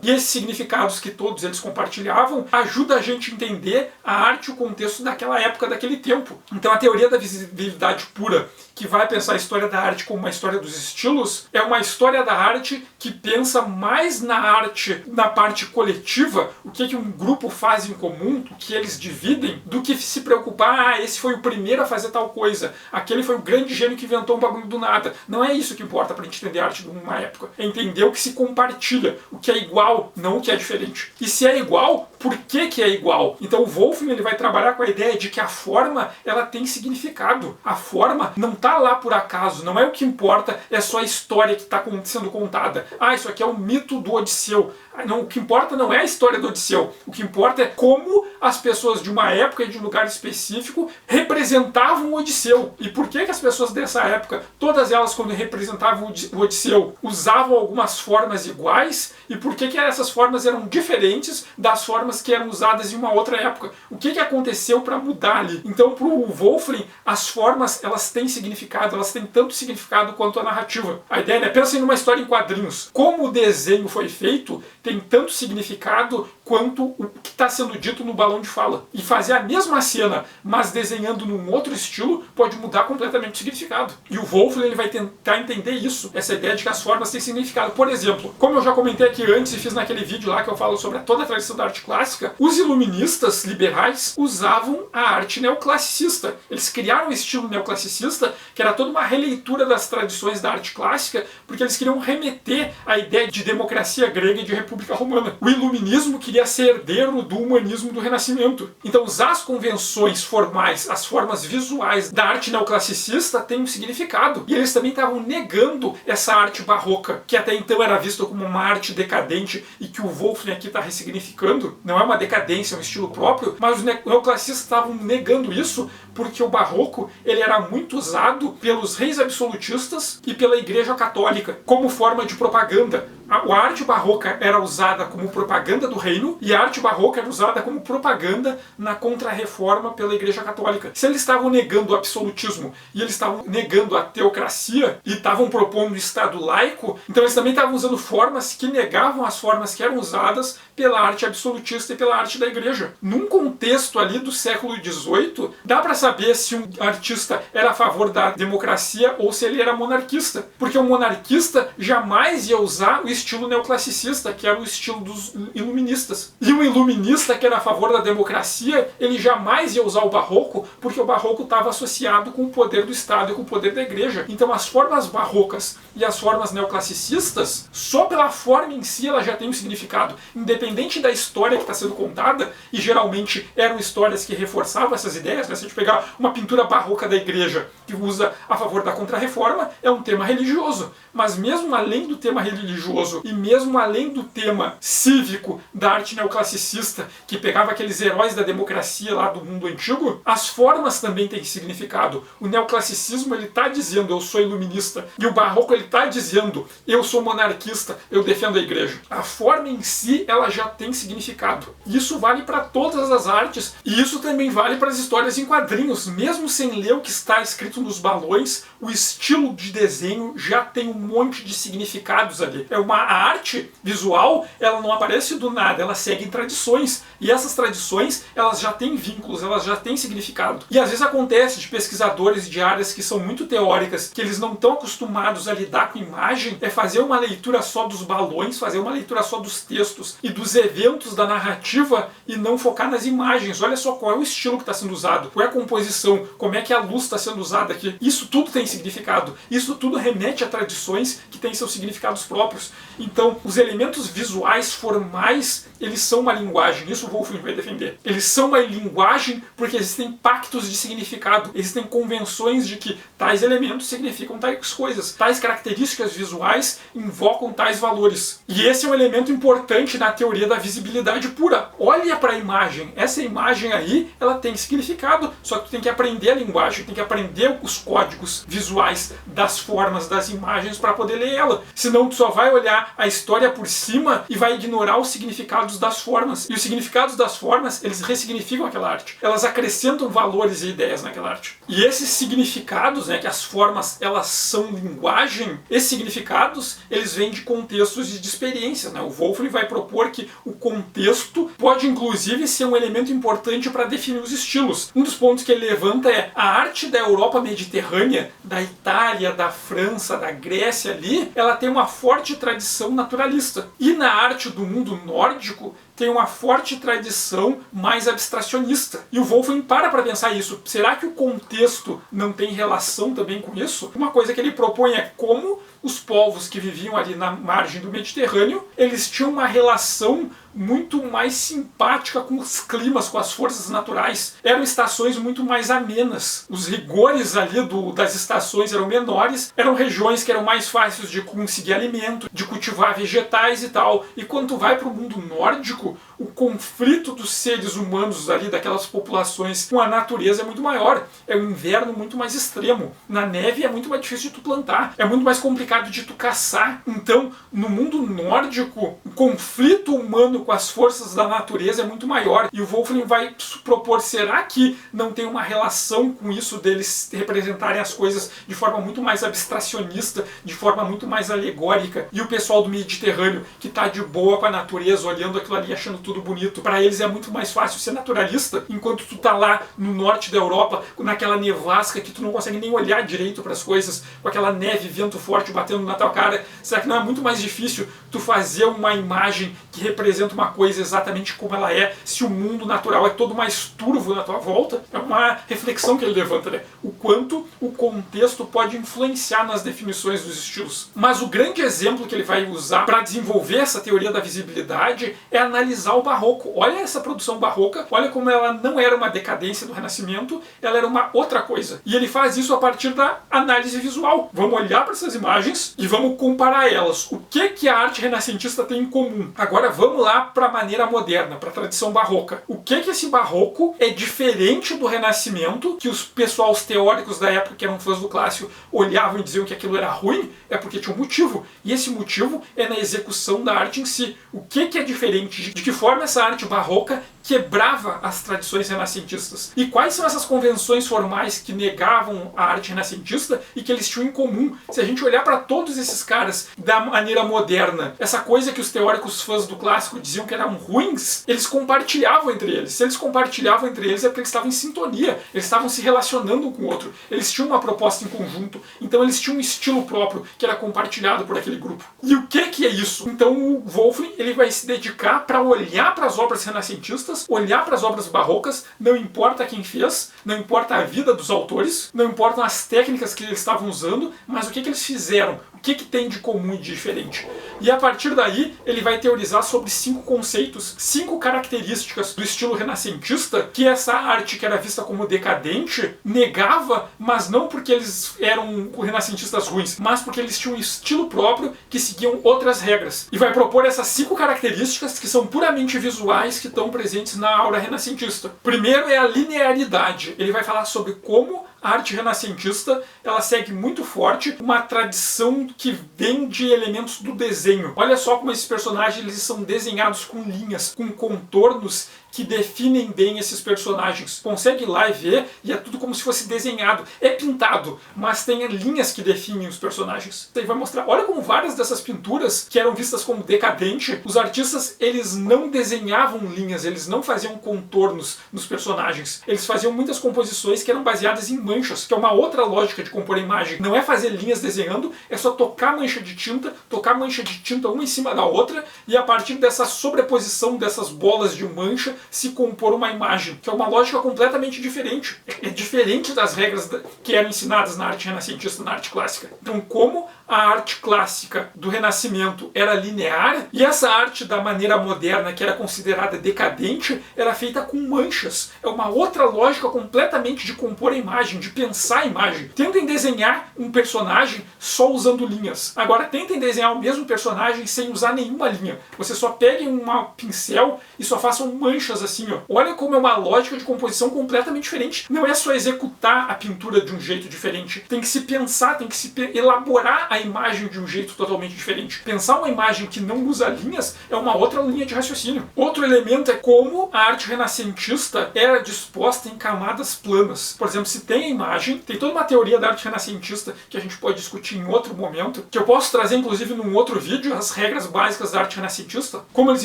E esses significados que todos eles compartilhavam ajuda a gente a entender a arte e o contexto daquela época, daquele tempo. Então a teoria da visibilidade pura, que vai pensar a história da arte como uma história dos estilos, é uma história da arte que pensa mais na arte, na parte coletiva, o que um grupo faz em comum, o que eles dividem, do que se preocupar, esse foi o primeiro a fazer tal coisa, aquele foi o grande gênio que inventou um bagulho do nada. Não é isso que importa pra gente entender a arte de uma época. É entender o que se compartilha, o que é igual, não o que é diferente. E se é igual, por que é igual? Então o Wolffling, ele vai trabalhar com a ideia de que a forma, ela tem significado. A forma não está lá por acaso, não é o que importa, é só a história que está sendo contada. Ah, isso aqui é o mito do Odisseu. Não, o que importa não é a história do Odisseu, o que importa é como as pessoas de uma época e de um lugar específico representavam o Odisseu. E por que as pessoas dessa época, todas elas quando representavam o Odisseu, usavam algumas formas iguais, e por que essas formas eram diferentes das formas que eram usadas em uma outra época. O que aconteceu para mudar ali? Então, para o Wolfling, as formas elas têm significado, elas têm tanto significado quanto a narrativa. A ideia é, pensem numa história em quadrinhos. Como o desenho foi feito, tem tanto significado quanto o que está sendo dito no balão de fala. E fazer a mesma cena, mas desenhando num outro estilo, pode mudar completamente o significado. E o Wolfling ele vai tentar entender isso, essa ideia de que as formas têm significado. Por exemplo, como eu já comentei aqui antes e fiz naquele vídeo lá que eu falo sobre toda a tradição da arte clássica, os iluministas liberais usavam a arte neoclassicista. Eles criaram o estilo neoclassicista, que era toda uma releitura das tradições da arte clássica, porque eles queriam remeter à ideia de democracia grega e de república romana. O iluminismo queria ser herdeiro do humanismo do Renascimento. Então usar as convenções formais, as formas visuais da arte neoclassicista tem um significado. E eles também estavam negando essa arte barroca, que até então era vista como uma arte decadente e que o Wolfling aqui está ressignificando. Não é uma decadência, é um estilo próprio, mas os neoclassicistas estavam negando isso porque o barroco ele era muito usado pelos reis absolutistas e pela Igreja Católica como forma de propaganda. A arte barroca era usada como propaganda do reino e a arte barroca era usada como propaganda na Contra-Reforma pela Igreja Católica. Se eles estavam negando o absolutismo e eles estavam negando a teocracia e estavam propondo o Estado laico, então eles também estavam usando formas que negavam as formas que eram usadas pela arte absolutista e pela arte da Igreja. Num contexto ali do século XVIII, dá para saber se um artista era a favor da democracia ou se ele era monarquista. Porque o monarquista jamais ia usar o estilo neoclassicista, que era o estilo dos iluministas. E o iluminista, que era a favor da democracia, ele jamais ia usar o barroco, porque o barroco estava associado com o poder do Estado e com o poder da Igreja. Então as formas barrocas e as formas neoclassicistas, só pela forma em si, ela já tem um significado. Independente da história que está sendo contada, e geralmente eram histórias que reforçavam essas ideias, né? Se a gente pegar uma pintura barroca da Igreja, que usa a favor da Contra-Reforma, é um tema religioso. Mas mesmo além do tema religioso, e mesmo além do tema cívico da arte neoclassicista, que pegava aqueles heróis da democracia lá do mundo antigo, as formas também têm significado. O neoclassicismo ele está dizendo eu sou iluminista, e o barroco ele está dizendo eu sou monarquista, eu defendo a Igreja. A forma em si ela já tem significado. Isso vale para todas as artes, e isso também vale para as histórias em quadrinhos. Mesmo sem ler o que está escrito nos balões, o estilo de desenho já tem um monte de significados ali. A arte visual, ela não aparece do nada, ela segue tradições. E essas tradições, elas já têm vínculos, elas já têm significado. E às vezes acontece de pesquisadores de áreas que são muito teóricas, que eles não estão acostumados a lidar com imagem, é fazer uma leitura só dos balões, fazer uma leitura só dos textos e dos eventos da narrativa e não focar nas imagens. Olha só qual é o estilo que está sendo usado, qual é a composição, como é que a luz está sendo usada aqui. Isso tudo tem significado. Isso tudo remete a tradições que têm seus significados próprios. Então, os elementos visuais formais, eles são uma linguagem. Isso o Wolfling vai defender. Eles são uma linguagem porque existem pactos de significado. Existem convenções de que tais elementos significam tais coisas. Tais características visuais invocam tais valores. E esse é um elemento importante na teoria da visibilidade pura. Olha para a imagem. Essa imagem aí, ela tem significado, só que tu tem que aprender a linguagem, tem que aprender os códigos visuais das formas das imagens para poder ler ela. Senão tu só vai olhar a história por cima e vai ignorar os significados das formas. E os significados das formas, eles ressignificam aquela arte. Elas acrescentam valores e ideias naquela arte. E esses significados, né, que as formas, elas são linguagem, esses significados, eles vêm de contextos e de experiências, né? O Wolfling vai propor que o contexto pode, inclusive, ser um elemento importante para definir os estilos. Um dos pontos que ele levanta é a arte da Europa mediterrânea, da Itália, da França, da Grécia ali, ela tem uma forte tradição naturalista. E na arte do mundo nórdico, tem uma forte tradição mais abstracionista. E o Wolfling para pensar isso. Será que o contexto não tem relação também com isso? Uma coisa que ele propõe é como os povos que viviam ali na margem do Mediterrâneo, eles tinham uma relação muito mais simpática com os climas, com as forças naturais. Eram estações muito mais amenas. Os rigores ali das estações eram menores, eram regiões que eram mais fáceis de conseguir alimento, de cultivar vegetais e tal. E quando tu vai para o mundo nórdico, o conflito dos seres humanos ali, daquelas populações com a natureza é muito maior. É um inverno muito mais extremo. Na neve é muito mais difícil de tu plantar, é muito mais complicado de tu caçar. Então, no mundo nórdico, o conflito humano com as forças da natureza é muito maior. E o Wolfling vai propor, será que não tem uma relação com isso deles representarem as coisas de forma muito mais abstracionista, de forma muito mais alegórica, e o pessoal do Mediterrâneo, que tá de boa com a natureza, olhando aquilo ali, achando tudo bonito, para eles é muito mais fácil ser naturalista, enquanto tu tá lá no norte da Europa, naquela nevasca que tu não consegue nem olhar direito para as coisas, com aquela neve, vento forte batendo na tua cara. Será que não é muito mais difícil tu fazer uma imagem que representa uma coisa exatamente como ela é, se o mundo natural é todo mais turvo na tua volta? É uma reflexão que ele levanta, né? O quanto o contexto pode influenciar nas definições dos estilos. Mas o grande exemplo que ele vai usar para desenvolver essa teoria da visibilidade é analisar o barroco. Olha essa produção barroca, olha como ela não era uma decadência do Renascimento, ela era uma outra coisa. E ele faz isso a partir da análise visual. Vamos olhar para essas imagens e vamos comparar elas. O que a arte renascentista tem em comum? Agora vamos lá para a maneira moderna, para a tradição barroca. O que esse barroco é diferente do Renascimento, que os pessoal teóricos da época que eram fãs do clássico olhavam e diziam que aquilo era ruim? É porque tinha um motivo. E esse motivo é na execução da arte em si. O que é diferente? De que forma essa arte barroca quebrava as tradições renascentistas? E quais são essas convenções formais que negavam a arte renascentista e que eles tinham em comum? Se a gente olhar para todos esses caras da maneira moderna, essa coisa que os teóricos fãs do clássico diziam que eram ruins, eles compartilhavam entre eles. Se eles compartilhavam entre eles é porque eles estavam em sintonia, eles estavam se relacionando um com o outro, eles tinham uma proposta em conjunto, então eles tinham um estilo próprio que era compartilhado por aquele grupo. E o que é isso? Então o Wolfling, ele vai se dedicar para olhar para as obras renascentistas, olhar para as obras barrocas, não importa quem fez, não importa a vida dos autores, não importam as técnicas que eles estavam usando, mas o que eles fizeram, o que tem de comum e de diferente. E a partir daí, ele vai teorizar sobre 5 conceitos, 5 características do estilo renascentista que essa arte que era vista como decadente negava, mas não porque eles eram renascentistas ruins, mas porque eles tinham um estilo próprio que seguiam outras regras. E vai propor essas 5 características que são puramente visuais, que estão presentes na aura renascentista. Primeiro é a linearidade. Ele vai falar sobre como a arte renascentista, ela segue muito forte uma tradição que vem de elementos do desenho. Olha só como esses personagens eles são desenhados com linhas, com contornos que definem bem esses personagens. Consegue ir lá e ver, e é tudo como se fosse desenhado. É pintado, mas tem linhas que definem os personagens. Ele vai mostrar, olha como várias dessas pinturas, que eram vistas como decadente, os artistas, eles não desenhavam linhas, eles não faziam contornos nos personagens. Eles faziam muitas composições que eram baseadas em manchas, que é uma outra lógica de compor a imagem. Não é fazer linhas desenhando, é só tocar mancha de tinta uma em cima da outra, e a partir dessa sobreposição dessas bolas de mancha, se compor uma imagem, que é uma lógica completamente diferente. É diferente das regras que eram ensinadas na arte renascentista, na arte clássica. Então, como a arte clássica do Renascimento era linear, e essa arte da maneira moderna, que era considerada decadente, era feita com manchas. É uma outra lógica completamente de compor a imagem, de pensar a imagem. Tentem desenhar um personagem só usando linhas. Agora, tentem desenhar o mesmo personagem sem usar nenhuma linha. Você só peguem um pincel e só façam manchas assim, ó. Olha como é uma lógica de composição completamente diferente. Não é só executar a pintura de um jeito diferente. Tem que se pensar, tem que se elaborar a imagem de um jeito totalmente diferente. Pensar uma imagem que não usa linhas é uma outra linha de raciocínio. Outro elemento é como a arte renascentista era disposta em camadas planas. Por exemplo, se tem a imagem, tem toda uma teoria da arte renascentista que a gente pode discutir em outro momento, que eu posso trazer inclusive num outro vídeo, as regras básicas da arte renascentista, como eles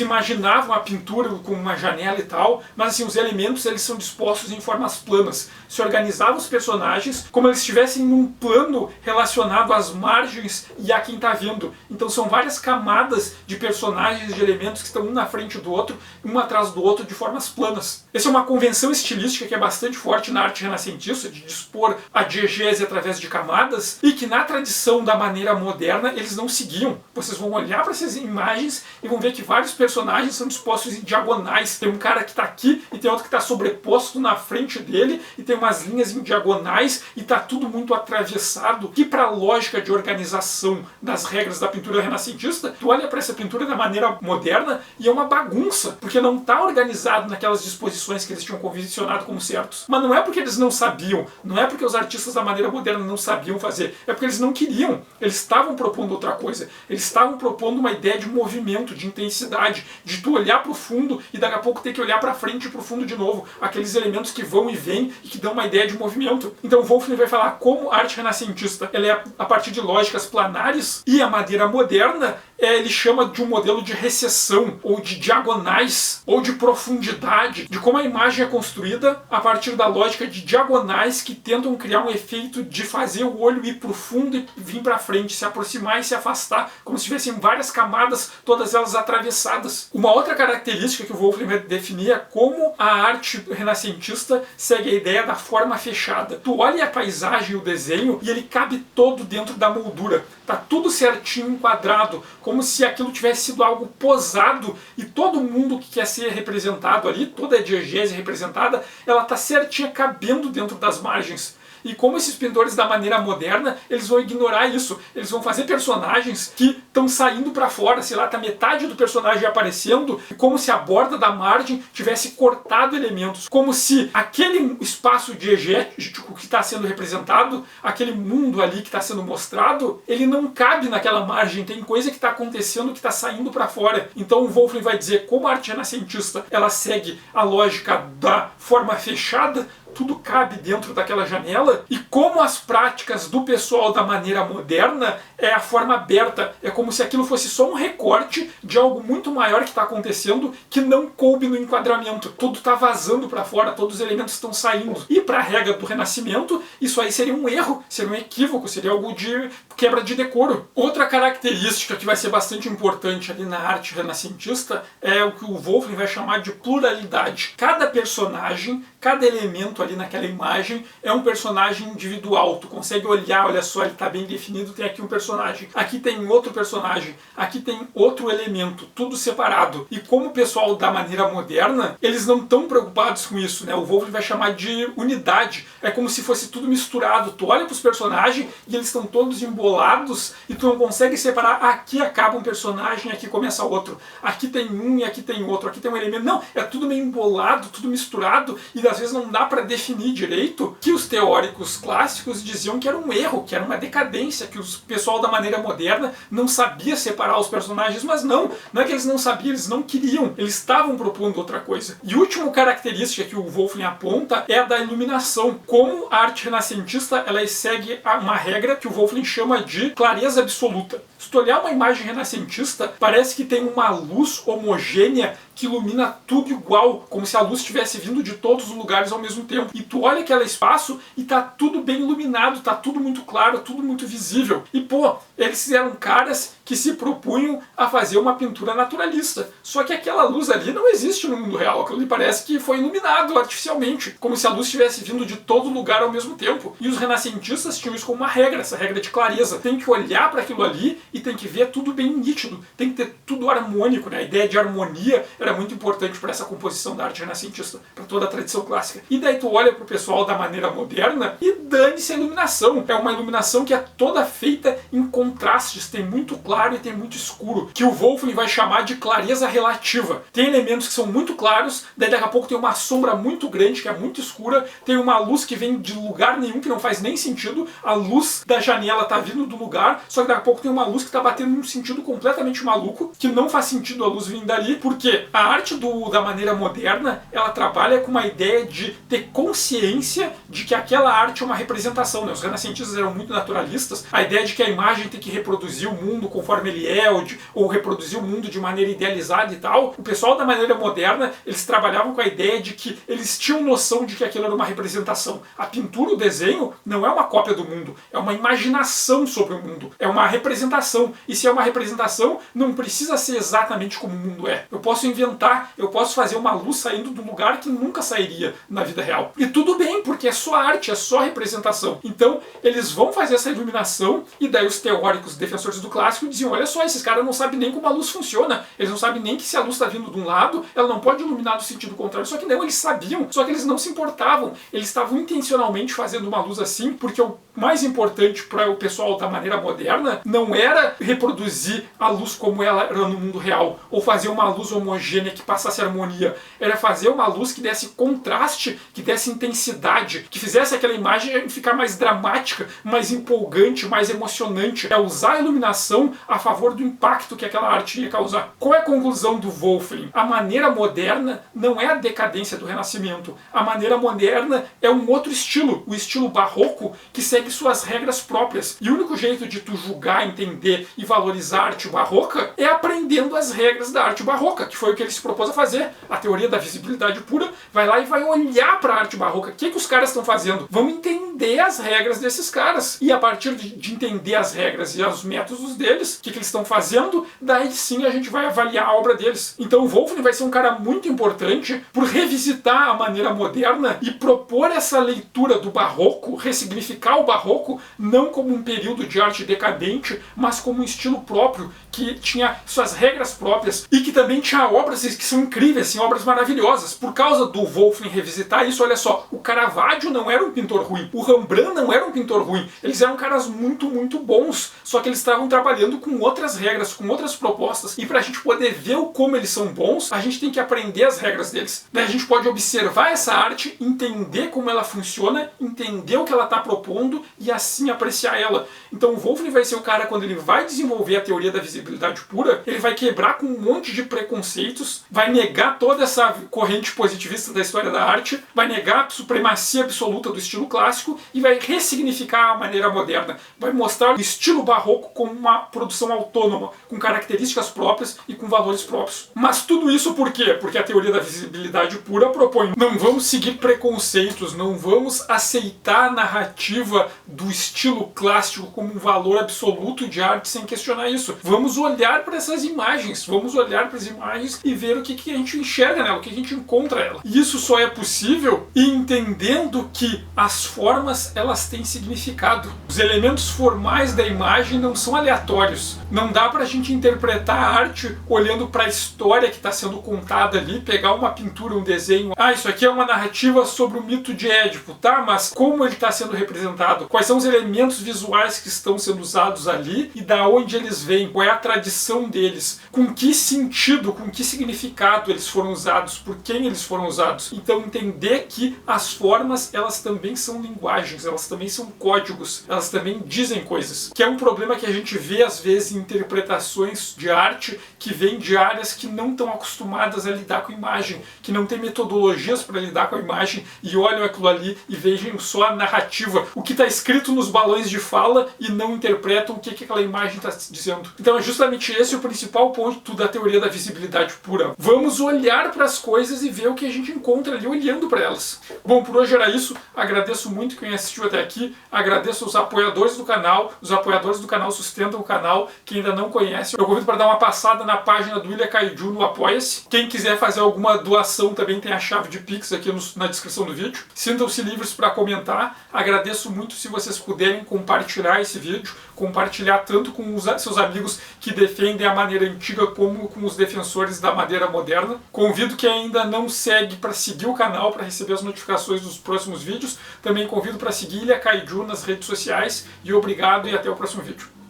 imaginavam a pintura com uma janela e tal, mas assim, os elementos eles são dispostos em formas planas. Se organizavam os personagens como eles estivessem num plano relacionado às margens e a quem está vindo. Então são várias camadas de personagens e de elementos que estão um na frente do outro, um atrás do outro, de formas planas. Essa é uma convenção estilística que é bastante forte na arte renascentista, de expor a diegese através de camadas, e que na tradição da maneira moderna eles não seguiam. Vocês vão olhar para essas imagens e vão ver que vários personagens são dispostos em diagonais. Tem um cara que está aqui e tem outro que está sobreposto na frente dele, e tem umas linhas em diagonais, e está tudo muito atravessado. Que para a lógica de organização das regras da pintura renascentista, tu olha para essa pintura da maneira moderna e é uma bagunça, porque não está organizado naquelas disposições que eles tinham convencionado como certos. Mas não é porque eles não sabiam, não é porque os artistas da maneira moderna não sabiam fazer, é porque eles não queriam. Eles estavam propondo outra coisa. Eles estavam propondo uma ideia de movimento, de intensidade, de tu olhar para o fundo e daqui a pouco ter que olhar para frente e para o fundo de novo. Aqueles elementos que vão e vêm e que dão uma ideia de movimento. Então o Wolfling vai falar como a arte renascentista ela é a partir de lógicas planares, e a madeira moderna ele chama de um modelo de recessão, ou de diagonais, ou de profundidade, de como a imagem é construída a partir da lógica de diagonais que tentam criar um efeito de fazer o olho ir para o fundo e vir para frente, se aproximar e se afastar, como se tivessem várias camadas, todas elas atravessadas. Uma outra característica que o Wolfling vai definir é como a arte renascentista segue a ideia da forma fechada. Tu olha a paisagem e o desenho e ele cabe todo dentro da moldura. Tá tudo certinho, enquadrado, como se aquilo tivesse sido algo posado, e todo mundo que quer ser representado ali, toda a diegese representada, ela tá certinha cabendo dentro das margens. E como esses pintores da maneira moderna, eles vão ignorar isso. Eles vão fazer personagens que estão saindo para fora, sei lá, tá metade do personagem aparecendo, como se a borda da margem tivesse cortado elementos. Como se aquele espaço diegético que está sendo representado, aquele mundo ali que está sendo mostrado, ele não cabe naquela margem. Tem coisa que está acontecendo que está saindo para fora. Então o Wolfling vai dizer como a arte renascentista ela segue a lógica da forma fechada, tudo cabe dentro daquela janela, e como as práticas do pessoal da maneira moderna é a forma aberta, é como se aquilo fosse só um recorte de algo muito maior que está acontecendo que não coube no enquadramento. Tudo está vazando para fora, todos os elementos estão saindo. E para a regra do Renascimento, isso aí seria um erro, seria um equívoco, seria algo de quebra de decoro. Outra característica que vai ser bastante importante ali na arte renascentista é o que o Wolfling vai chamar de pluralidade. Cada personagem, cada elemento ali naquela imagem é um personagem individual. Tu consegue olhar, olha só, ele está bem definido, tem aqui um personagem, aqui tem outro personagem, aqui tem outro elemento, tudo separado. E como o pessoal da maneira moderna, eles não estão preocupados com isso, né? O Wolfling vai chamar de unidade. É como se fosse tudo misturado. Tu olha para os personagens e eles estão todos embolados e tu não consegue separar. Aqui acaba um personagem, aqui começa outro. Aqui tem um e aqui tem outro. Aqui tem um elemento. Não, é tudo meio embolado, tudo misturado, e às vezes não dá para definir direito, que os teóricos clássicos diziam que era um erro, que era uma decadência, que o pessoal da maneira moderna não sabia separar os personagens. Mas não é que eles não sabiam, eles não queriam, eles estavam propondo outra coisa. E a última característica que o Wolfling aponta é a da iluminação. Como a arte renascentista ela segue uma regra que o Wolfling chama de clareza absoluta. Se tu olhar uma imagem renascentista, parece que tem uma luz homogênea que ilumina tudo igual, como se a luz estivesse vindo de todos os lugares ao mesmo tempo. E tu olha aquele espaço e tá tudo bem iluminado, tá tudo muito claro, tudo muito visível. E pô, eles eram caras que se propunham a fazer uma pintura naturalista. Só que aquela luz ali não existe no mundo real. Aquilo ali parece que foi iluminado artificialmente, como se a luz estivesse vindo de todo lugar ao mesmo tempo. E os renascentistas tinham isso como uma regra, essa regra de clareza. Tem que olhar para aquilo ali e tem que ver tudo bem nítido. Tem que ter tudo harmônico, né? A ideia de harmonia era muito importante para essa composição da arte renascentista, para toda a tradição clássica. E daí tu olha para o pessoal da maneira moderna e dane-se a iluminação. É uma iluminação que é toda feita em contrastes, tem muito claro e tem muito escuro, que o Wolfling vai chamar de clareza relativa. Tem elementos que são muito claros, daí daqui a pouco tem uma sombra muito grande, que é muito escura, tem uma luz que vem de lugar nenhum, que não faz nem sentido, a luz da janela tá vindo do lugar, só que daqui a pouco tem uma luz que tá batendo num sentido completamente maluco, que não faz sentido a luz vindo dali, porque a arte da maneira moderna, ela trabalha com uma ideia de ter consciência de que aquela arte é uma representação, né? Os renascentistas eram muito naturalistas, a ideia de que a imagem tem que reproduzir o mundo com conforme ele é, ou reproduzir o mundo de maneira idealizada e tal. O pessoal da maneira moderna, eles trabalhavam com a ideia de que eles tinham noção de que aquilo era uma representação. A pintura, o desenho, não é uma cópia do mundo, é uma imaginação sobre o mundo, é uma representação. E se é uma representação, não precisa ser exatamente como o mundo é. Eu posso inventar, eu posso fazer uma luz saindo de um lugar que nunca sairia na vida real. E tudo bem, porque é só arte, é só representação. Então, eles vão fazer essa iluminação, e daí os teóricos defensores do clássico diziam, olha só, esses caras não sabem nem como a luz funciona, eles não sabem nem que se a luz está vindo de um lado, ela não pode iluminar do sentido contrário. Só que não, eles sabiam, só que eles não se importavam. Eles estavam intencionalmente fazendo uma luz assim, porque o mais importante para o pessoal da maneira moderna não era reproduzir a luz como ela era no mundo real, ou fazer uma luz homogênea que passasse harmonia. Era fazer uma luz que desse contraste, que desse intensidade, que fizesse aquela imagem ficar mais dramática, mais empolgante, mais emocionante. É usar a iluminação a favor do impacto que aquela arte ia causar. Qual é a conclusão do Wolfling? A maneira moderna não é a decadência do Renascimento. A maneira moderna é um outro estilo, o estilo barroco, que segue suas regras próprias. E o único jeito de tu julgar, entender e valorizar a arte barroca é aprendendo as regras da arte barroca, que foi o que ele se propôs a fazer. A teoria da visibilidade pura vai lá e vai olhar para a arte barroca. O que os caras estão fazendo? Vamos entender as regras desses caras. E a partir de entender as regras e os métodos deles, o que eles estão fazendo, daí sim a gente vai avaliar a obra deles. Então o Wolfling vai ser um cara muito importante por revisitar a maneira moderna e propor essa leitura do barroco, ressignificar o barroco não como um período de arte decadente, mas como um estilo próprio, que tinha suas regras próprias e que também tinha obras que são incríveis, assim, obras maravilhosas. Por causa do Wolfling revisitar isso, olha só, o Caravaggio não era um pintor ruim, o Rembrandt não era um pintor ruim, eles eram caras muito, muito bons, só que eles estavam trabalhando com outras regras, com outras propostas, e para a gente poder ver como eles são bons, a gente tem que aprender as regras deles. Daí a gente pode observar essa arte, entender como ela funciona, entender o que ela está propondo e assim apreciar ela. Então o Wolfling vai ser o cara, quando ele vai desenvolver a teoria da visibilidade pura, ele vai quebrar com um monte de preconceitos, vai negar toda essa corrente positivista da história da arte, vai negar a supremacia absoluta do estilo clássico e vai ressignificar a maneira moderna. Vai mostrar o estilo barroco como uma produção autônoma, com características próprias e com valores próprios. Mas tudo isso por quê? Porque a teoria da visibilidade pura propõe: não vamos seguir preconceitos, não vamos aceitar a narrativa do estilo clássico como um valor absoluto de arte sem questionar isso. Vamos olhar para essas imagens, vamos olhar para as imagens e ver o que a gente enxerga nela, o que a gente encontra nela. E isso só é possível entendendo que as formas, elas têm significado. Os elementos formais da imagem não são aleatórios. Não dá pra gente interpretar a arte olhando para a história que está sendo contada ali, pegar uma pintura, um desenho. Ah, isso aqui é uma narrativa sobre o mito de Édipo, tá? Mas como ele está sendo representado? Quais são os elementos visuais que estão sendo usados ali e da onde eles vêm? Qual é a tradição deles? Com que sentido, com que significado eles foram usados? Por quem eles foram usados? Então entender que as formas, elas também são linguagens, elas também são códigos, elas também dizem coisas. Que é um problema que a gente vê às vezes em interpretações de arte que vêm de áreas que não estão acostumadas a lidar com imagem, que não têm metodologias para lidar com a imagem e olham aquilo ali e vejam só a narrativa, o que está escrito nos balões de fala e não interpretam o que aquela imagem está dizendo. Então é justamente esse o principal ponto da teoria da visibilidade pura. Vamos olhar para as coisas e ver o que a gente encontra ali olhando para elas. Bom, por hoje era isso. Agradeço muito quem assistiu até aqui. Agradeço aos apoiadores do canal. Os apoiadores do canal sustentam o canal. Quem ainda não conhece, eu convido para dar uma passada na página do Ilha Kaiju no Apoia-se. Quem quiser fazer alguma doação também tem a chave de Pix aqui na descrição do vídeo. Sintam-se livres para comentar. Agradeço muito se vocês puderem compartilhar esse vídeo, compartilhar tanto com os seus amigos que defendem a maneira antiga como com os defensores da maneira moderna. Convido quem ainda não segue para seguir o canal para receber as notificações dos próximos vídeos. Também convido para seguir Ilha Kaiju nas redes sociais. E obrigado e até o próximo vídeo.